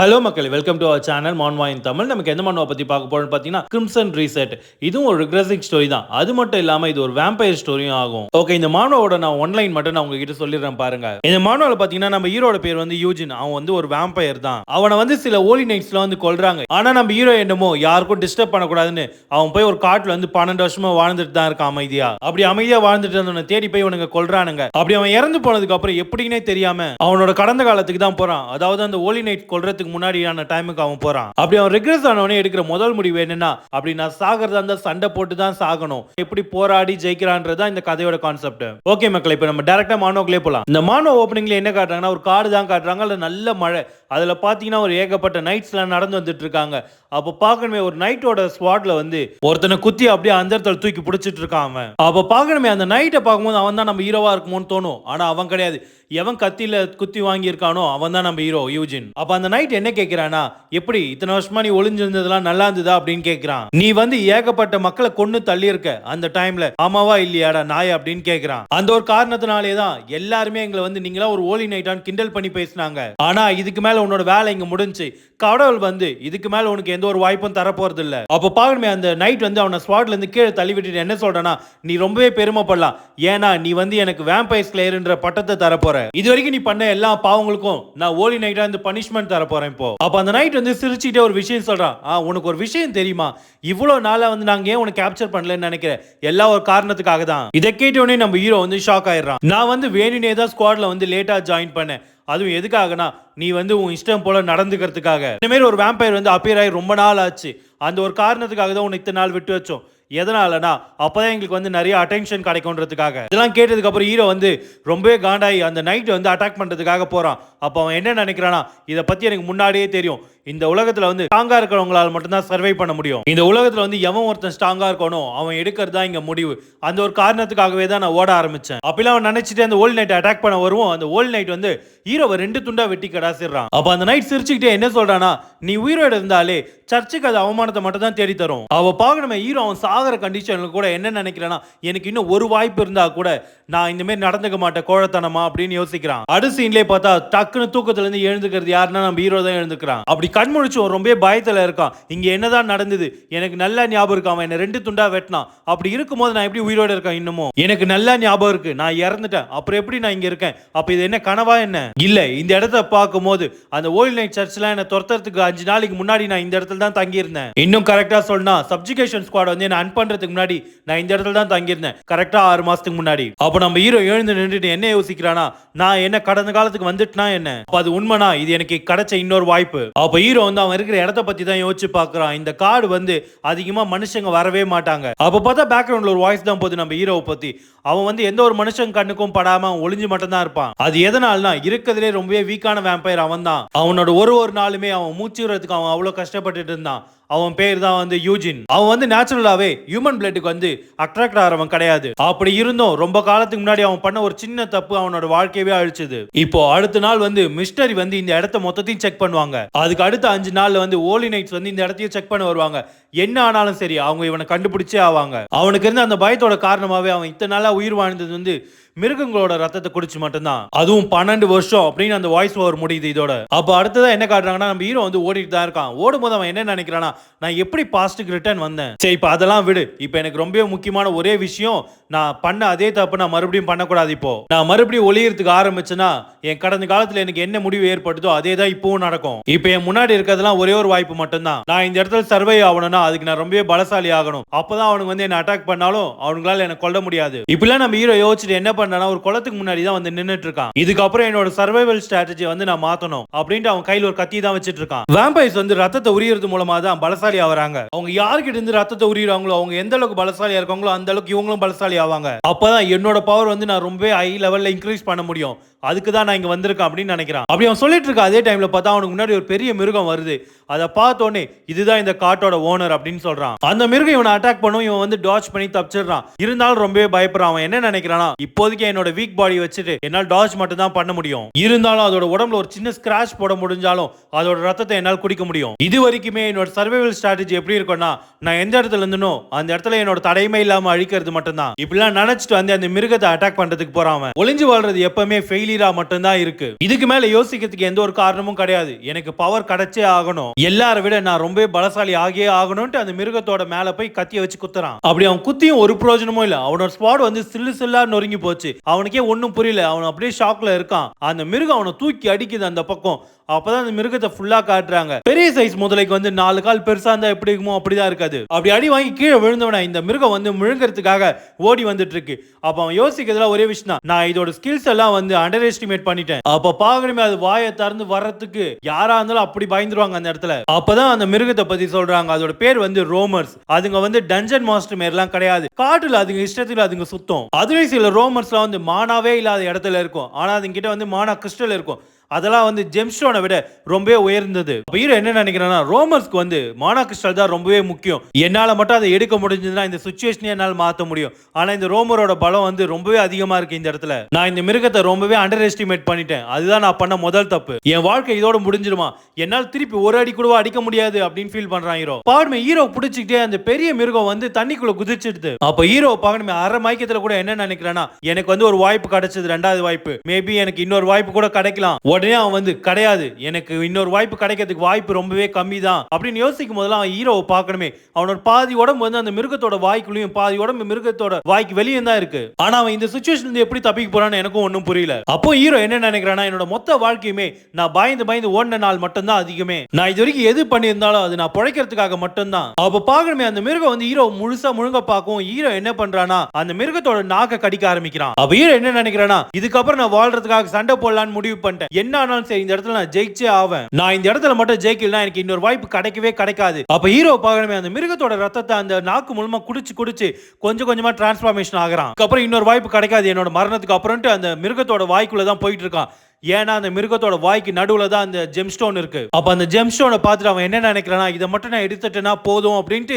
Hello மக்களே, welcome to our channel மான்வா இன் தமிழ். நமக்கு எந்த மான்வா பத்தி பார்க்க போறோம்னு பார்த்தீங்கன்னா கிரிம்சன் ரீசெட். இதுவும் ஒரு ரிக்ரெசிங் ஸ்டோரி தான். அது மட்டும் இல்லாம இது ஒரு வேம்பயர் ஸ்டோரியும் ஆகும். ஓகே, இந்த மான்வாவோட நான் ஒன்லைன் மட்டும் நான் உங்ககிட்ட சொல்லிடுறேன் பாருங்க. இந்த மான்வால பார்த்தீங்கன்னா நம்ம ஹீரோட பேர் வந்து யூஜின். அவன் வந்து ஒரு வேம்பயர் தான். அவனை வந்து சில ஹோலி நைட்ஸ்ல வந்து கொல்றாங்க. ஆனா நம்ம ஹீரோ என்னமோ யாருக்கும் டிஸ்டர்ப் பண்ணக்கூடாதுன்னு அவன் போய் ஒரு காட்டுல வந்து 12 வருஷமா வாழ்ந்துட்டு தான் இருக்கான் அமைதியா. அப்படி அமைதியா வாழ்ந்துட்டு இருந்தவனை தேடி போய் இவனுங்க கொல்றானுங்க. அப்படி அவன் இறந்து போனதுக்கு அப்புறம் எப்படின்னே தெரியாம அவனோட கடந்த காலத்துக்கு தான் போறான். அதாவது அந்த ஹோலி நைட் கொல்றதுக்கு முன்னாடியான டைமுக்கு அவன் போறான். அப்படி அவன் ரெக்ரெஸ் ஆனவனே எடுக்கிற முதல் முடிவு என்னன்னா, அப்படி நான் சாகிறதா இருந்தா சண்டை போட்டு தான் சாகணும், எப்படி போராடி ஜெயிக்கிறான்றதா இந்த கதையோட கான்செப்ட். ஓகே மக்களே, இப்போ நம்ம டைரக்டா மானோக்குள்ளே போலாம். இந்த மானோ ஓப்பனிங்ல என்ன காட்டுறாங்கன்னா, ஒரு காடு தான் காட்டுறாங்க. அதுல நல்ல மழை. அதுல பாத்தீங்கன்னா ஒரு ஏகப்பட்ட நைட்ஸ்லாம் நடந்து வந்துட்டு இருக்காங்க. அப்ப பாக்கணுமே ஒரு நைட்டோட ஸ்பாட்ல வந்து ஒருத்தனை குத்தி அப்படியே அந்த இடத்துல தூக்கி பிடிச்சிட்டு இருக்கான் அவன். அப்ப பாக்கணுமே அந்த நைட்டை பார்க்கும்போது அவன் தான் நம்ம ஹீரோவா இருக்குமோன்னு தோணும். ஆனா அவன் கிடையாது. எவன் கத்தியில குத்தி வாங்கி இருக்கானோ அவன் தான் நம்ம ஹீரோ யூஜின். அப்ப அந்த நைட் என்ன கேட்கிறானா, எப்படி இத்தனை வருஷமா நீ ஒளிஞ்சிருந்ததெல்லாம் நல்லா இருந்ததா அப்படின்னு கேட்கிறான். நீ வந்து ஏகப்பட்ட மக்களை கொன்னு தள்ளி இருக்க அந்த டைம்ல, ஆமாவா இல்லையாடா நாய் அப்படின்னு கேட்கிறான். அந்த ஒரு காரணத்தினாலே தான் எல்லாருமே எங்களை வந்து நீங்களா ஒரு ஹோலி நைட்டான்னு கிண்டல் பண்ணி பேசினாங்க. ஆனா இதுக்கு மேல உன்னோட வேலை இங்க முடிஞ்சு, கடவுள் வந்து இதுக்கு மேல உனக்கு எந்த ஒரு வாய்ப்பும் தர போறது இல்ல. அப்ப பாக்கணுமே அந்த நைட் வந்து அவனை ஸ்பாட்ல இருந்து கீழே தள்ளி விட்டுட்டு என்ன சொல்றானா, நீ ரொம்பவே பெருமைப்படலாம். ஏன்னா நீ வந்து எனக்கு வேம்பயர் ஸ்லேயர்ன்ற பட்டத்தை தர போற. இது வரைக்கும் நீ பண்ண எல்லா பாவங்களுக்கும் நான் ஹோலி நைட்டா இந்த பனிஷ்மெண்ட் தர போறேன் இப்போ. அப்ப அந்த நைட் வந்து சிரிச்சிட்டே ஒரு விஷயம் சொல்றான். உனக்கு ஒரு விஷயம் தெரியுமா, இவ்வளவு நாளா வந்து நாங்க ஏன் உனக்கு கேப்சர் பண்ணலன்னு நினைக்கிறேன், எல்லா ஒரு காரணத்துக்காக தான். இதை கேட்டோடனே நம்ம ஹீரோ வந்து ஷாக் ஆயிடுறான். நான் வந்து வேணுனே தான் ஸ்குவாட்ல வந்து லேட்டா ஜாயின் பண்ணேன். அதுவும் எதுக்காகனா, நீ வந்து உன் இஷ்டம் போல நடந்துக்கிறதுக்காக. இந்த மாதிரி ஒரு வேம்பயர் வந்து அப்பியர் ஆகி ரொம்ப நாள் ஆச்சு. அந்த ஒரு காரணத்துக்காக தான் உன்னை இத்தனை நாள் விட்டு வச்சோம். எதனாலனா அப்பதான் எங்களுக்கு வந்து நிறைய அட்டென்ஷன் கிடைக்கும்ன்றதுக்காக. இதெல்லாம் கேட்டதுக்கு அப்புறம் ஹீரோ வந்து ரொம்பவே காண்டாயி அந்த நைட் வந்து அட்டாக் பண்றதுக்காக போறான். அப்ப அவன் என்ன நினைக்கிறானா, இதை பத்தி எனக்கு முன்னாடியே தெரியும். இந்த உலகத்துல வந்து ஸ்ட்ராங்கா இருக்கிறவங்களால மட்டும்தான் சர்வை பண்ண முடியும். இந்த உலகத்துல வந்து எவன் ஒருத்தன் ஸ்ட்ராங்கா இருக்கணும் அவன் எடுக்கிறதா இங்க முடிவு. அந்த ஒரு காரணத்துக்காகவே தான் நான் ஓட ஆரம்பிச்சேன். அப்பெல்லாம் அவன் நினைச்சிட்டு அந்த ஓல்ட் நைட் அட்டாக் பண்ண வருவோம். அந்த ஓல்ட் நைட் வந்து ஹீரோவை 2 துண்டா வெட்டி கடாசிடுறான். அப்ப அந்த நைட் சிரிச்சுக்கிட்டே என்ன சொல்றானா, நீ உயிரோட இருந்தாலே சர்ச்சுக்கு அது அவமானத்தை மட்டும் தான் தேடி தரும். அவ பாக்கணுமே ஹீரோ அவன் சாகர கண்டிஷன்ல கூட என்ன நினைக்கிறானா, எனக்கு இன்னும் ஒரு வாய்ப்பு இருந்தா கூட நான் இந்த மாதிரி நடந்துக்க மாட்டேன் கோழத்தனமா அப்படின்னு யோசிக்கிறான். அடுத்த சீன்லயே பார்த்தா டக்குன்னு தூக்கத்துல இருந்து எழுந்துக்கிறது யாருன்னா நம்ம ஹீரோ தான் எழுந்துக்கிறான். அப்படி கண் முழிச்சு ரொம்ப பயத்துல இருக்கான். இங்க என்னதான் நடந்தது எனக்கு நல்லா ஞாபகம் இருக்கு. அவன் என்ன 2 துண்டா வெட்டினான். அப்படி இருக்கும்போது நான் எப்படி உயிரோட இருக்கேன் இன்னமும் எனக்கு நல்லா ஞாபகம் இருக்கு. நான் இறந்துட்டேன், அப்புறம் எப்படி நான் இங்க இருக்கேன்? அப்ப இது என்ன கனவா என்ன? இல்ல, இந்த இடத்த பார்க்கும்போது அந்த ஓல்ட் நைட் சர்ச்ல என்ன துரத்துறதுக்கு 5 நாளைக்கு முன்னாடி நான் இந்த இடத்துல தான் தங்கி இருந்தேன். இன்னும் கரெக்டா சொன்னா சப்ஜுகேஷன் ஸ்குவாட் வந்து என்ன அன் பண்றதுக்கு முன்னாடி நான் இந்த இடத்துல தான் தங்கி இருந்தேன். கரெக்டா 6 மாசத்துக்கு முன்னாடி. அப்ப நம்ம ஹீரோ எழுந்து நின்றுட்டு என்ன யோசிக்கிறானா, நான் என்ன கடந்த காலத்துக்கு வந்துட்டுனா என்ன? அப்ப அது உண்மைனா இது எனக்கு கிடைச்ச இன்னொரு வாய்ப்பு. அப்ப ஹீரோ வந்து அவன் இருக்கிற இடத்த பத்தி தான் யோசிச்சு பாக்குறான். இந்த காடு வந்து அதிகமா மனுஷங்க வரவே மாட்டாங்க. அப்ப பார்த்தா பேக்ரவுண்ட்ல ஒரு வாய்ஸ் தான் போகுது நம்ம ஹீரோவை பத்தி. அவன் வந்து எந்த ஒரு மனுஷன் கண்ணுக்கும் படாம ஒளிஞ்சு மட்டும் தான் இருப்பான். அது எதனால்னா இருக்கிறதுலே ரொம்பவே வீக்கான வேம்பயர் அவன் தான். அவனோட ஒரு நாளுமே அவன் மூச்சு விடுறதுக்கு அவன் அவ்வளவு கஷ்டப்பட்டுட்டு இருந்தான். அவன் பேர் தான் வந்து யூஜின். அவன் வந்து நேச்சுரலாவே ஹியூமன் பிளட்டுக்கு வந்து அட்ராக்ட் ஆகிறவன் கிடையாது. அப்படி இருந்தும் ரொம்ப காலத்துக்கு முன்னாடி அவன் பண்ண ஒரு சின்ன தப்பு அவனோட வாழ்க்கையவே அழிச்சது. இப்போ அடுத்த நாள் வந்து மிஸ்டரி வந்து இந்த இடத்த மொத்தத்தையும் செக் பண்ணுவாங்க. அதுக்கு அடுத்த 5 நாள்ல வந்து ஹோலி நைட்ஸ் வந்து இந்த இடத்தையும் செக் பண்ண வருவாங்க. என்ன ஆனாலும் சரி அவங்க இவனை கண்டுபிடிச்சே ஆவாங்க. அவனுக்கு இருந்த அந்த பயத்தோட காரணமாவே அவன் இத்தனை நாளா உயிர் வாழ்ந்தது வந்து மிருகங்களோட ரத்தத்தை குடிச்சு மட்டும்தான். அதுவும் 12 வருஷம் அப்படின்னு அந்த வாய்ஸ் ஓவர் முடியுது இதோட. அப்ப அடுத்ததா என்ன காட்டுறாங்கன்னா, நம்ம ஹீரோ வந்து ஓடிட்டு தான் இருக்கான். ஓடும்போது அவன் என்ன நினைக்கிறானா, நான் எப்படி பாஸ்டுக்கு ரிட்டர்ன் வந்தேன், சரி இப்ப அதெல்லாம் விடு. இப்ப எனக்கு ரொம்ப முக்கியமான ஒரே விஷயம், நான் பண்ண அதே தப்பு நான் மறுபடியும் பண்ணக்கூடாது. இப்போ நான் மறுபடியும் ஒளியறதுக்கு ஆரம்பிச்சேன்னா என் கடந்த காலத்துல எனக்கு என்ன முடிவு ஏற்படுதோ அதே தான் இப்பவும் நடக்கும். இப்ப என் முன்னாடி இருக்கிறதெல்லாம் ஒரே ஒரு வாய்ப்பு மட்டும்தான். நான் இந்த இடத்துல சர்வை ஆகணும்னா அதுக்கு நான் ரொம்பவே பலசாலி ஆகணும். அப்பதான் அவனுக்கு வந்து என்ன அட்டாக் பண்ணாலும் அவங்களால என்ன கொல்ல முடியாது. இப்பெல்லாம் நம்ம ஹீரோ யோசிச்சுட்டு என்ன பண்ணா, ஒரு குளத்துக்கு முன்னாடி தான் வந்து நின்னுட்டு இருக்கான். இதுக்கப்புறம் என்னோட சர்வைவல் ஸ்ட்ராட்டஜி வந்து நான் மாத்தணும் அப்படின்ட்டு அவன் கையில ஒரு கத்தி தான் வச்சிட்டு இருக்கான். வேம்பயர்ஸ் வந்து ரத்தத்தை உரியறது மூலமா தான் பலசாலி ஆவறாங்க. அவங்க யார்கிட்ட இருந்து ரத்தத்தை உரியுறாங்களோ அவங்க எந்த அளவுக்கு பலசாலியா இருக்காங்களோ அந்த அளவுக்கு இவங்களும் பலசாலி ஆவாங்க. அப்பதான் என்னோட பவர் வந்து நான் ரொம்ப ஹை லெவல்ல இன்க்ரீஸ் பண்ண முடியும். அதுக்கு தான் நான் இங்க வந்திருக்கேன் அப்படின்னு நினைக்கிறான். அப்படி அவன் சொல்லிட்டு இருக்க அதே டைம்ல பார்த்தா அவனுக்கு முன்னாடி ஒரு பெரிய மிருகம் வருது. அதை பார்த்தோன்னே இதுதான் இந்த காட்டோட ஓனர் அப்படின்னு சொல்றான். அந்த மிருகம் இவனை அட்டாக் பண்ணும். இவன் வந்து டாட்ஜ் பண்ணி தப்பிச்சிடுறான். இருந்தாலும் ரொம்பவே பயப்படுறான். அவன் என்ன நினைக்கிறானா, இப்போதைக்கு என்னோட வீக் பாடி வச்சுட்டு என்னால் டாட்ஜ் மட்டும் தான் பண்ண முடியும். இருந்தாலும் அதோட உடம்புல ஒரு சின்ன ஸ்கிராச் போட முடிஞ்சாலும் அதோட ரத்தத்தை என்னால் குடிக்க முடியும். இது வரைக்குமே என்னோட சர்வைவல் ஸ்ட்ராட்டஜி எப்படி இருக்கும்னா, நான் எந்த இடத்துல இருந்தனோ அந்த இடத்துல என்னோட தடைமை இல்லாம அழிக்கிறது மட்டும்தான். இப்படிலாம் நினைச்சிட்டு வந்து அந்த மிருகத்தை அட்டாக் பண்றதுக்கு போறான். ஒளிஞ்சு வாழ்றது எப்பவுமே ஃபெயில் ஃபெயிலியரா மட்டும் தான் இருக்கு. இதுக்கு மேல யோசிக்கிறதுக்கு எந்த ஒரு காரணமும் கிடையாது. எனக்கு பவர் கிடைச்சே ஆகணும், எல்லாரை விட நான் ரொம்ப பலசாலி ஆகியே ஆகணும்னு அந்த மிருகத்தோட மேல போய் கத்திய வச்சு குத்துறான். அப்படி அவன் குத்தியும் ஒரு பிரயோஜனமும் இல்ல. அவனோட ஸ்குவாட் வந்து சில்லு சில்லா நொறுங்கி போச்சு. அவனுக்கே ஒன்னும் புரியல. அவன் அப்படியே ஷாக்ல இருக்கான். அந்த மிருகம் அவனை தூக்கி அடிக்குது அந்த பக்கம். அப்பதான் அந்த மிருகத்தை ஃபுல்லா காட்டுறாங்க. பெரிய சைஸ் முதலைக்கு வந்து 4 கால் பெருசா இருந்தா எப்படி இருக்குமோ அப்படிதான் இருக்காது. அப்படி அடி வாங்கி கீழே விழுந்தவன இந்த மிருகம் வந்து முழுங்கிறதுக்காக ஓடி வந்துட்டு இருக்கு. அப்ப அவன் யோசிக்கிறதுல ஒரே விஷயம் தான், நான் இதோட ஸ்கில்ஸ் எல்லாம் வந்து அண்டர் எஸ்டிமேட் பண்ணிட்டேன். அப்ப பாக்கணுமே அது வாயை திறந்து வர்றதுக்கு யாரா இருந்தாலும் அப்படி பயந்துருவாங்க அந்த இடத்துல. அப்பதான் அந்த மிருகத்தை பத்தி சொல்றாங்க. அதோட பேர் வந்து ரோமர்ஸ். அதுங்க வந்து டஞ்சன் மாஸ்டர் மாரிலாம் கிடையாது. காட்டுல அதுங்க இஷ்டத்துல அதுங்க சுத்தம். அதுவே சில ரோமர்ஸ்லாம் வந்து மானாவே இல்லாத இடத்துல இருக்கும். ஆனா அதுங்க கிட்ட வந்து மானா கிறிஸ்டல் இருக்கும். அதெல்லாம் வந்து ஜெம்ஸ்டோனை விட ரொம்பவே உயர்ந்தது. ஹீரோ என்ன நினைக்கிறானா, ரோமர்ஸ்க்கு வந்து மானா கிறிஸ்டல் தான் ரொம்பவே முக்கியம். என்னால மட்டும் அதை எடுக்க முடிஞ்சதுன்னா இந்த சிச்சுவேஷனை என்னால் மாற்ற முடியும். ஆனா இந்த ரோமரோட பலம் வந்து ரொம்பவே அதிகமா இருக்கு இந்த இடத்துல. நான் இந்த மிருகத்தை ரொம்பவே அண்டர் எஸ்டிமேட் பண்ணிட்டேன். அதுதான் நான் பண்ண முதல் தப்பு. என் வாழ்க்கை இதோட முடிஞ்சிருமா, என்னால் திருப்பி ஒரு அடி கூட அடிக்க முடியாது அப்படின்னு ஃபீல் பண்றான் ஹீரோ. பாக்கணுமே ஹீரோ பிடிச்சிக்கிட்டே அந்த பெரிய மிருகம் வந்து தண்ணிக்குள்ள குதிச்சிடுது. அப்ப ஹீரோ பாக்கணுமே அரை மயக்கத்துல கூட என்ன நினைக்கிறானா, எனக்கு வந்து ஒரு வாய்ப்பு கிடைச்சது, ரெண்டாவது வாய்ப்பு, மேபி எனக்கு இன்னொரு வாய்ப்பு கூட கிடைக்கலாம். உடனே அவன் வந்து கிடையாது, எனக்கு இன்னொரு வாய்ப்பு கிடைக்கிறதுக்கு வாய்ப்பு ரொம்பவே கம்மி தான் அப்படின்னு யோசிக்கும் போதெல்லாம் அவன் ஹீரோவை பார்க்கணுமே. அவனோட பாதி உடம்பு வந்து அந்த மிருகத்தோட வாய்க்குள்ளேயும் பாதி உடம்பு மிருகத்தோட வாய்க்கு வெளியே தான் இருக்கு. ஆனா அவன் இந்த சிச்சுவேஷன் எப்படி தப்பிக்க போறான்னு எனக்கும் ஒன்றும் புரியல. அப்போ ஹீரோ என்ன நினைக்கிறானா, என்னோட மொத்த வாழ்க்கையுமே நான் பயந்து ஓடின நாள் மட்டும் தான் அதிகமே. நான் இது வரைக்கும் எது பண்ணியிருந்தாலும் அது நான் பிழைக்கிறதுக்காக மட்டும்தான். அப்ப பார்க்கணுமே அந்த மிருகம் வந்து ஹீரோ முழுசா முழுங்க பார்க்கும். ஹீரோ என்ன பண்றானா, அந்த மிருகத்தோட நாக்க கடிக்க ஆரம்பிக்கிறான். அப்ப ஹீரோ என்ன நினைக்கிறானா, இதுக்கப்புறம் நான் வாழ்றதுக்காக சண்டை போடலான்னு முடிவு பண்ணிட்டேன். என்ன ஆனாலும் சரி இந்த இடத்துல நான் ஜெயிச்சே ஆவேன். நான் இந்த இடத்துல மட்டும் ஜெயிக்கலனா எனக்கு இன்னொரு வாய்ப்பு கிடைக்கவே கிடைக்காது. அப்ப ஹீரோ பார்க்கணுமே அந்த மிருகத்தோட ரத்தத்தை அந்த நாக்கு மூலமா குடிச்சு கொஞ்சம் கொஞ்சமா டிரான்ஸ்ஃபார்மேஷன் ஆகுறான். அப்புறம் இன்னொரு வாய்ப்பு கிடைக்காது என்னோட மரணத்துக்கு அப்புறம்ட்டு அந்த மிருகத்தோட வாய்க்குள்ள தான் போயிட்டு இருக்கான். ஏன்னா அந்த மிருகத்தோட வாய்க்கு நடுவுல தான் அந்த ஜெம்ஸ்டோன் இருக்கு. அப்ப அந்த ஜெம்ஸ்டோனை பார்த்துட்டு அவன் என்ன நினைக்கிறானா, இதை மட்டும் நான் எடுத்துட்டேன்னா போதும் அப்படின்ட்டு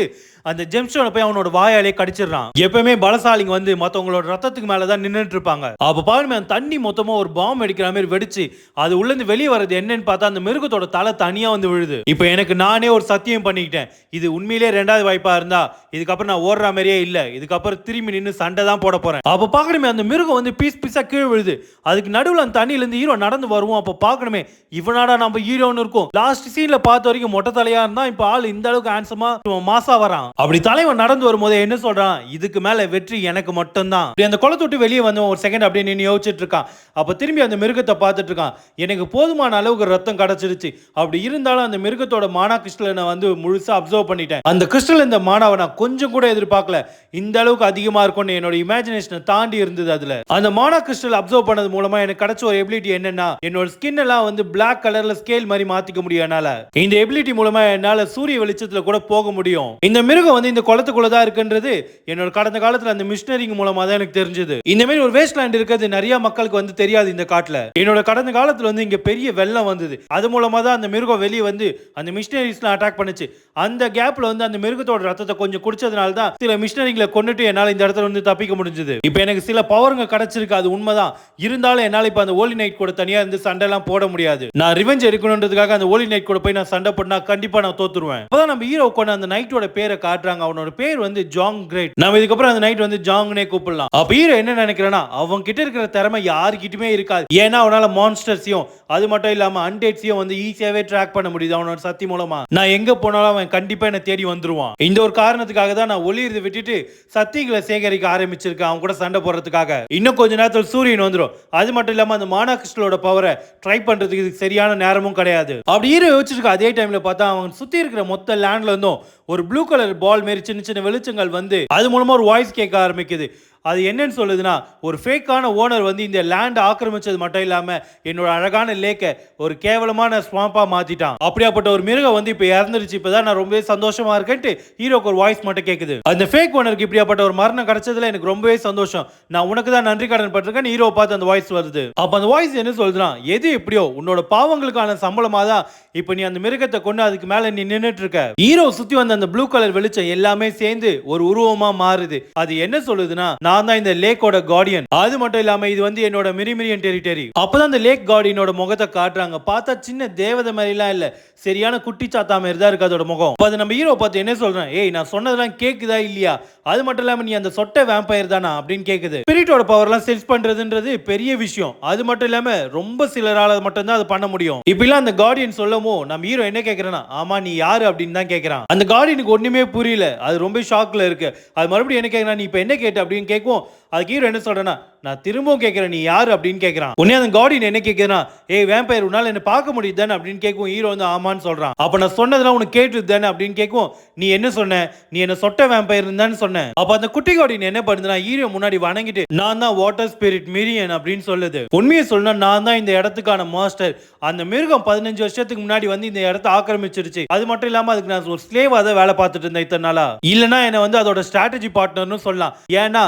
அந்த ஜெம்ஸ்டோனை போய் அவனோட வாயாலே கடிச்சிடறான். எப்பவுமே பலசாலிங்க வந்து மத்தவங்களோட ரத்தத்துக்கு மேலதான் நின்னுட்டு இருப்பாங்க. அப்ப பாருங்க அந்த தண்ணி மொத்தமா ஒரு பாம் அடிக்கிற மாதிரி வெடிச்சு அது உள்ள இருந்து வெளியே வர்றது என்னன்னு பார்த்தா அந்த மிருகத்தோட தலை தனியா வந்து விழுது. இப்ப எனக்கு நானே ஒரு சத்தியம் பண்ணிக்கிட்டேன், இது உண்மையிலேயே ரெண்டாவது வாய்ப்பா இருந்தா இதுக்கப்புறம் நான் ஓடுற மாதிரியே இல்ல, இதுக்கப்புறம் திரும்பி நின்று சண்டை தான் போட போறேன். அப்ப பாக்கணுமே அந்த மிருகம் வந்து பீஸ் பீஸா கீழே விழுது. அதுக்கு நடுவுல அந்த தண்ணியில இருந்து ஹீரோ நடந்து வருவோம். அப்ப பாக்கணுமே இவனாடா நம்ம ஹீரோன்னு இருக்கும். லாஸ்ட் சீன்ல பார்த்த வரைக்கும் மொட்டை தலையா இருந்தா இப்ப ஆள் இந்த அளவுக்கு ஹேண்ட்ஸமா மாசா வரான். அப்படி தலைவன் நடந்து வரும்போது என்ன சொல்றான், இதுக்கு மேல வெற்றி எனக்கு மட்டும்தான். அந்த குளத்தை விட்டு வெளியே வந்து ஒரு செகண்ட் அப்படியே நின்று யோசிச்சுட்டு இருக்கான். அப்ப திரும்பி அந்த மிருகத்தை பார்த்துட்டு இருக்கான். எனக்கு போதுமான அளவுக்கு ரத்தம் கிடைச்சிருச்சு. அப்படி இருந்தாலும் அந்த மிருகத்தோட மானா கிறிஸ்டலை நான் வந்து முழுசா அப்சர்வ் பண்ணிட்டேன். அந்த கிறிஸ்டல் இந்த மானாவை நான் கொஞ்சம் கூட எதிர்பார்க்கல. இந்த அளவுக்கு அதிகமா இருக்கும்னு என்னோட இமேஜினேஷனை தாண்டி இருந்தது. அதுல அந்த மானா கிறிஸ்டல் அப்சர்வ் பண்ணது மூலமா எனக்கு கிடைச்ச ஒரு எபிலிட்டி என்னன்னா, என்னோட ஸ்கின் எல்லாம் வந்து பிளாக் கலர்ல ஸ்கேல் மாதிரி மாத்திக்க முடியும். என்னால இந்த எபிலிட்டி மூலமா என்னால சூரிய வெளிச்சத்துல கூட போக முடியும். இந்த மிருகம் வந்து இந்த குளத்துக்குள்ளதான் இருக்குன்றது என்னோட கடந்த காலத்துல அந்த மிஷனரிங் மூலமா தான் எனக்கு தெரிஞ்சது. இந்த மாதிரி ஒரு வேஸ்ட் லேண்ட் இருக்கிறது நிறைய மக்களுக்கு வந்து தெரியாது இந்த காட்டுல. என்னோட கடந்த காலத்துல வந்து இங்க பெரிய வெள்ளம் வந்தது. அது மூலமா தான் அந்த மிருகம் வெளியே வந்து அந்த மிஷனரிஸ்லாம் அட்டாக் பண்ணுச்சு. அந்த கேப்ல வந்து அந்த மிருகத்தோட ரத்தத்தை கொஞ்சம் குடிச்சதுனால தான் சில மிஷனரிங்களை கொண்டுட்டு என்னால இந்த இடத்துல வந்து தப்பிக்க முடிஞ்சது. இப்போ எனக்கு சில பவருங்க கிடைச்சிருக்கு, அது உண்மைதான். இருந்தாலும் என்னால இப்ப அந்த ஹோலி நைட் கூட தனியா இருந்து சண்டை எல்லாம் போட முடியாது. நான் ரிவெஞ்ச் எடுக்கணும்ன்றதுக்காக அந்த ஹோலி நைட் கூட போய் நான் சண்டை போட்டா கண்டிப்பா நான் தோத்துருவேன். அப்பதான் நம்ம ஹீரோ கொண்டு அந்த நைட்டோட பேரை காட்டுறாங்க. அவனோட பேர் வந்து ஜாங் கிரேட். நம்ம இதுக்கப்புறம் அந்த நைட் வந்து ஜாங்னே கூப்பிடலாம். அப்ப ஹீரோ என்ன நினைக்கிறேன்னா, அவங்க கிட்ட இருக்கிற திறமை யாருக்கிட்டுமே இருக்காது. ஏன்னா அவனால மான்ஸ்டர்ஸையும் அது மட்டும் இல்லாம அன்டேட்ஸையும் வந்து ஈஸியாவே ட்ராக் பண்ண முடியுது அவனோட சக்தி மூலமா. நான் எங்க போனாலும் அவன் கண்டிப்பா என்ன தேடி வந்துருவான். இந்த ஒரு காரணத்துக்காக தான் நான் ஒளியிறது விட்டுட்டு சக்திகளை சேகரிக்க ஆரம்பிச்சிருக்கேன் அவன் கூட சண்டை போடுறதுக்காக. இன்னும் கொஞ்ச நேரத்தில் சூரியன் வந்துடும். அது மட்டும் இல்லாம அந்த மானா கிறிஸ்டலோட பவரை ட்ரை பண்றதுக்கு இதுக்கு சரியான நேரமும் கிடையாது. அப்படி ஹீரோ யோசிச்சிருக்க அதே டைம்ல பார்த்தா அவன் சுத்தி இருக்கிற மொத்த லேண்ட்ல இருந்தும் ஒரு ப்ளூ கலர் பால் மாரி சின்ன சின்ன வெளிச்சங்கள் வந்து அது மூலமா ஒரு வாய்ஸ் கேட்க ஆரம்பிக்குது. அது என்னன்னு சொல்லுதுன்னா, ஒரு ஃபேக்கான ஓனர் வந்து இந்த லேண்ட் ஆக்கிரமிச்சது மட்டும் இல்லாம என்னோட அழகான லேக்கை ஒரு கேவலமான ஸ்வாம்பா மாத்திட்டான். அப்படியாப்பட்ட ஒரு மிருகம் வந்து இப்ப இறந்துருச்சு. இப்பதான் நான் ரொம்பவே சந்தோஷமா இருக்கேன்ட்டு ஹீரோக்கு ஒரு வாய்ஸ் மட்டும் கேக்குது. அந்த ஃபேக் ஓனருக்கு இப்படியாப்பட்ட ஒரு மரணம் கிடைச்சதுல எனக்கு ரொம்பவே சந்தோஷம். நான் உனக்கு தான் நன்றி கடன் பட்டிருக்கேன். ஹீரோ பார்த்து அந்த வாய்ஸ் வருது. அப்ப அந்த வாய்ஸ் என்ன சொல்லுதுன்னா, எது எப்படியோ உன்னோட பாவங்களுக்கான சம்பளமா தான் இப்ப நீ அந்த மிருகத்தை கொண்டு அதுக்கு மேல நீ நின்னுட்டு இருக்க. ஹீரோ சுத்தி வந்த அந்த ப்ளூ கலர் வெளிச்சம் எல்லாமே சேர்ந்து ஒரு உருவமா மாறுது. அது என்ன சொல்லுதுன்னா, நான் தான் இந்த லேக்கோட கார்டியன். அது மட்டும் இல்லாம இது வந்து என்னோட மிரிமிரியன் டெரிட்டரி. அப்பதான் அந்த லேக் கார்டியனோட முகத்தை காட்டுறாங்க. பார்த்தா சின்ன தேவதை மாதிரிலாம் இல்ல, சரியான குட்டி சாத்தா மாதிரி தான் இருக்கு அதோட முகம். அது நம்ம ஹீரோ பார்த்து என்ன சொல்றேன், ஏய் நான் சொன்னதெல்லாம் கேக்குதா இல்லையா, அது மட்டும் இல்லாம நீ அந்த சொட்டை வேம்பயர் தானா அப்படின்னு கேக்குது. ஸ்பிரிட்டோட பவர்லாம் சென்ஸ் பண்றதுன்றது பெரிய விஷயம். அது மட்டும் இல்லாம ரொம்ப சிலரால மட்டும் தான் அது பண்ண முடியும். இப்படிலாம் அந்த கார்டியன் சொல்லமோ நம்ம ஹீரோ என்ன கேக்குறானா, ஆமா நீ யாரு அப்படின்னு தான் கேக்குறான். அந்த கார்டியனுக்கு ஒண்ணுமே புரியல, அது ரொம்ப ஷாக்ல இருக்கு. அது மறுபடியும் என்ன கேக்குறான், நீ இப்ப என்ன கேட்ட அப்படின்னு கேட்கும். அதுக்கு ஹீரோ என்ன சொல்றேன்னா, நான் திரும்பவும் கேட்கிறேன் நீ யாரு அப்படின்னு கேட்கிறான். உடனே அந்த கார்டியன் என்ன கேட்கிறான், ஏய் வேம்பயர் உன்னால என்ன பார்க்க முடியுது தானே அப்படின்னு கேட்கும். ஹீரோ வந்து ஆமான்னு சொல்றான். அப்ப நான் சொன்னதெல்லாம் உனக்கு கேட்டுது தானே அப்படின்னு கேட்கும். நீ என்ன சொன்ன, நீ என்ன சொட்ட வேம்பயர் இருந்தான்னு சொன்ன. அப்ப அந்த குட்டி கார்டியன் என்ன பண்ணுதுன்னா ஹீரோ முன்னாடி வணங்கிட்டு நான் தான் வாட்டர் ஸ்பிரிட் மிரியன் அப்படின்னு சொல்லுது. உண்மையை சொல்லணும்னா நான் தான் இந்த இடத்துக்கான மாஸ்டர். அந்த மிருகம் 15 வருஷத்துக்கு முன்னாடி வந்து இந்த இடத்தை ஆக்கிரமிச்சிருச்சு. அது மட்டும் இல்லாம அதுக்கு நான் ஒரு ஸ்லேவா தான் வேலை பார்த்துட்டு இருந்தேன் இத்தனை நாளா. இல்லனா என்ன வந்து அதோட ஸ்ட்ராட்டஜி பார்ட்னர்னு சொல்லலாம். ஏன்னா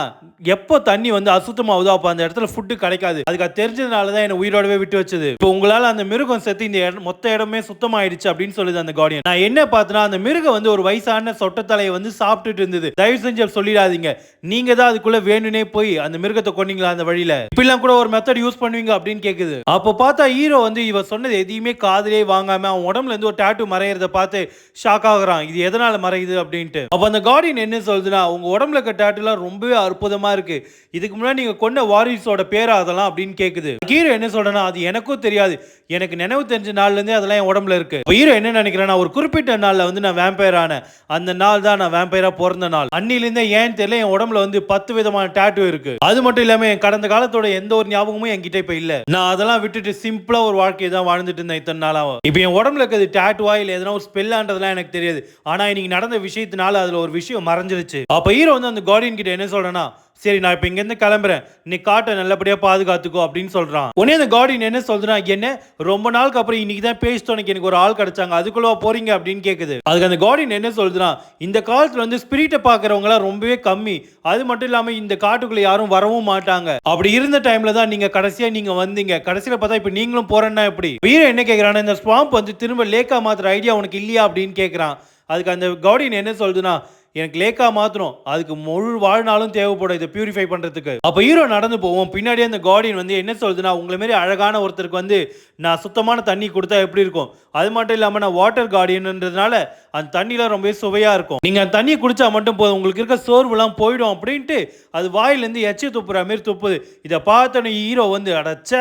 எப்போ தண்ணி வந்து அசுத்தமாகுதோ அப்ப அந்த இடத்துல ஃபுட் கிடைக்காது. அதுக்கு அது தெரிஞ்சதுனால தான் என்ன உயிரோடவே விட்டு வச்சது. இப்போ உங்களால அந்த மிருகம் செத்து இந்த மொத்த இடமே சுத்தமாயிடுச்சு அப்படின்னு சொல்லுது அந்த கார்டியன். நான் என்ன பார்த்தனா அந்த மிருகம் வந்து ஒரு வயசான சொட்டத்தலையை வந்து சாப்பிட்டுட்டு இருந்தது. தயவு செஞ்சு சொல்லிடாதீங்க, நீங்க தான் அதுக்குள்ள வேணுனே போய் அந்த மிருகத்தை கொன்னீங்களா அந்த வழியில, இப்படிலாம் கூட ஒரு மெத்தட் யூஸ் பண்ணுவீங்க அப்படின்னு கேக்குது. அப்போ பார்த்தா ஹீரோ வந்து இவ சொன்னது எதையுமே காதுலயே வாங்காம அவன் உடம்புல இருந்து ஒரு டாட்டூ மறையறத பார்த்து ஷாக் ஆகுறான். இது எதனால மறையுது அப்படின்ட்டு. அப்ப அந்த கார்டியன் என்ன சொல்லுதுன்னா, உங்க உடம்புல இருக்க டாட்டூலாம் ரொம்பவே அற்புதமா இருக்கு. இதுக்கு முன்னாடி நீங்க கொண்ட வாரிசோட பேரா அதெல்லாம் அப்படின்னு கேக்குது. ஹீரோ என்ன சொல்றனா, அது எனக்கும் தெரியாது, எனக்கு நினைவு தெரிஞ்ச நாள்ல இருந்தே அதெல்லாம் என் உடம்புல இருக்கு. ஹீரோ என்ன நினைக்கிறேன்னா, ஒரு குறிப்பிட்ட நாள்ல வந்து நான் வேம்பயர் ஆனேன். அந்த நாள் தான் நான் வேம்பயரா பிறந்த நாள். அன்னில இருந்தே ஏன் தெரியல என் உடம்புல வந்து 10 விதமான டாட்டூ இருக்கு. அது மட்டும் இல்லாம என் கடந்த காலத்தோட எந்த ஒரு ஞாபகமும் என்கிட்ட இப்ப இல்ல. நான் அதெல்லாம் விட்டுட்டு சிம்பிளா ஒரு வாழ்க்கையை தான் வாழ்ந்துட்டு இருந்தேன் இத்தனை நாளா. இப்ப என் உடம்புல இருக்கிறது டாட்டூவா இல்ல எதனா ஒரு ஸ்பெல்லான்றதுலாம் எனக்கு தெரியாது. ஆனா இன்னைக்கு நடந்த விஷயத்தினால அதுல ஒரு விஷயம் மறைஞ்சிருச்சு. அப்ப ஹீரோ வந்து அந்த கார்டியன் கிட்ட என்ன சொல்றேன்னா, சரி நான் இப்ப இங்க இருந்து கிளம்புறேன், நீ காட்டை நல்லபடியா பாதுகாத்துக்கோ அப்படின்னு சொல்றான். உடனே அந்த கார்டியன் என்ன சொல்றான், என்ன ரொம்ப நாளுக்கு அப்புறம் இன்னைக்கு தான் பேசிட்டு எனக்கு ஒரு ஆள் கிடைச்சாங்க, அதுக்குள்ள போறீங்க அப்படின்னு கேக்குது. அதுக்கு அந்த கார்டியன் என்ன சொல்றான், இந்த காலத்துல வந்து ஸ்பிரிட்டை பாக்குறவங்க எல்லாம் ரொம்பவே கம்மி. அது மட்டும் இல்லாம இந்த காட்டுக்குள்ள யாரும் வரவும் மாட்டாங்க. அப்படி இருந்த டைம்ல தான் நீங்க கடைசியா நீங்க வந்தீங்க. கடைசியில பார்த்தா இப்ப நீங்களும் போறேன்னா எப்படி. ஹீரோ என்ன கேக்குறான், இந்த ஸ்வாம்ப் வந்து திரும்ப லேக்கா மாத்துற ஐடியா உனக்கு இல்லையா அப்படின்னு கேக்குறான். அதுக்கு அந்த கார்டியன் என்ன சொல்லுதுன்னா, எனக்கு லேக்கா மாத்திரம் அதுக்கு முழு வாழ்நாளும் தேவைப்படும் இதை பியூரிஃபை பண்றதுக்கு. அப்ப ஹீரோ நடந்து போவோம். பின்னாடியே அந்த கார்டியன் வந்து என்ன சொல்லுதுன்னா, உங்களை மாதிரி அழகான ஒருத்தருக்கு வந்து நான் சுத்தமான தண்ணி கொடுத்தா எப்படி இருக்கும், அது மட்டும் இல்லாம நான் வாட்டர் கார்டியன்ன்றதுனால அந்த தண்ணிலாம் ரொம்ப சுவையா இருக்கும், நீங்க அந்த தண்ணியை குடிச்சா மட்டும் போதும், உங்களுக்கு இருக்க சோர்வுலாம் போயிடும் அப்படின்ட்டு அது வாயிலிருந்து எச்சி துப்புற மாதிரி துப்புது. இதை பார்த்தோன்னே ஹீரோ வந்து அடைச்ச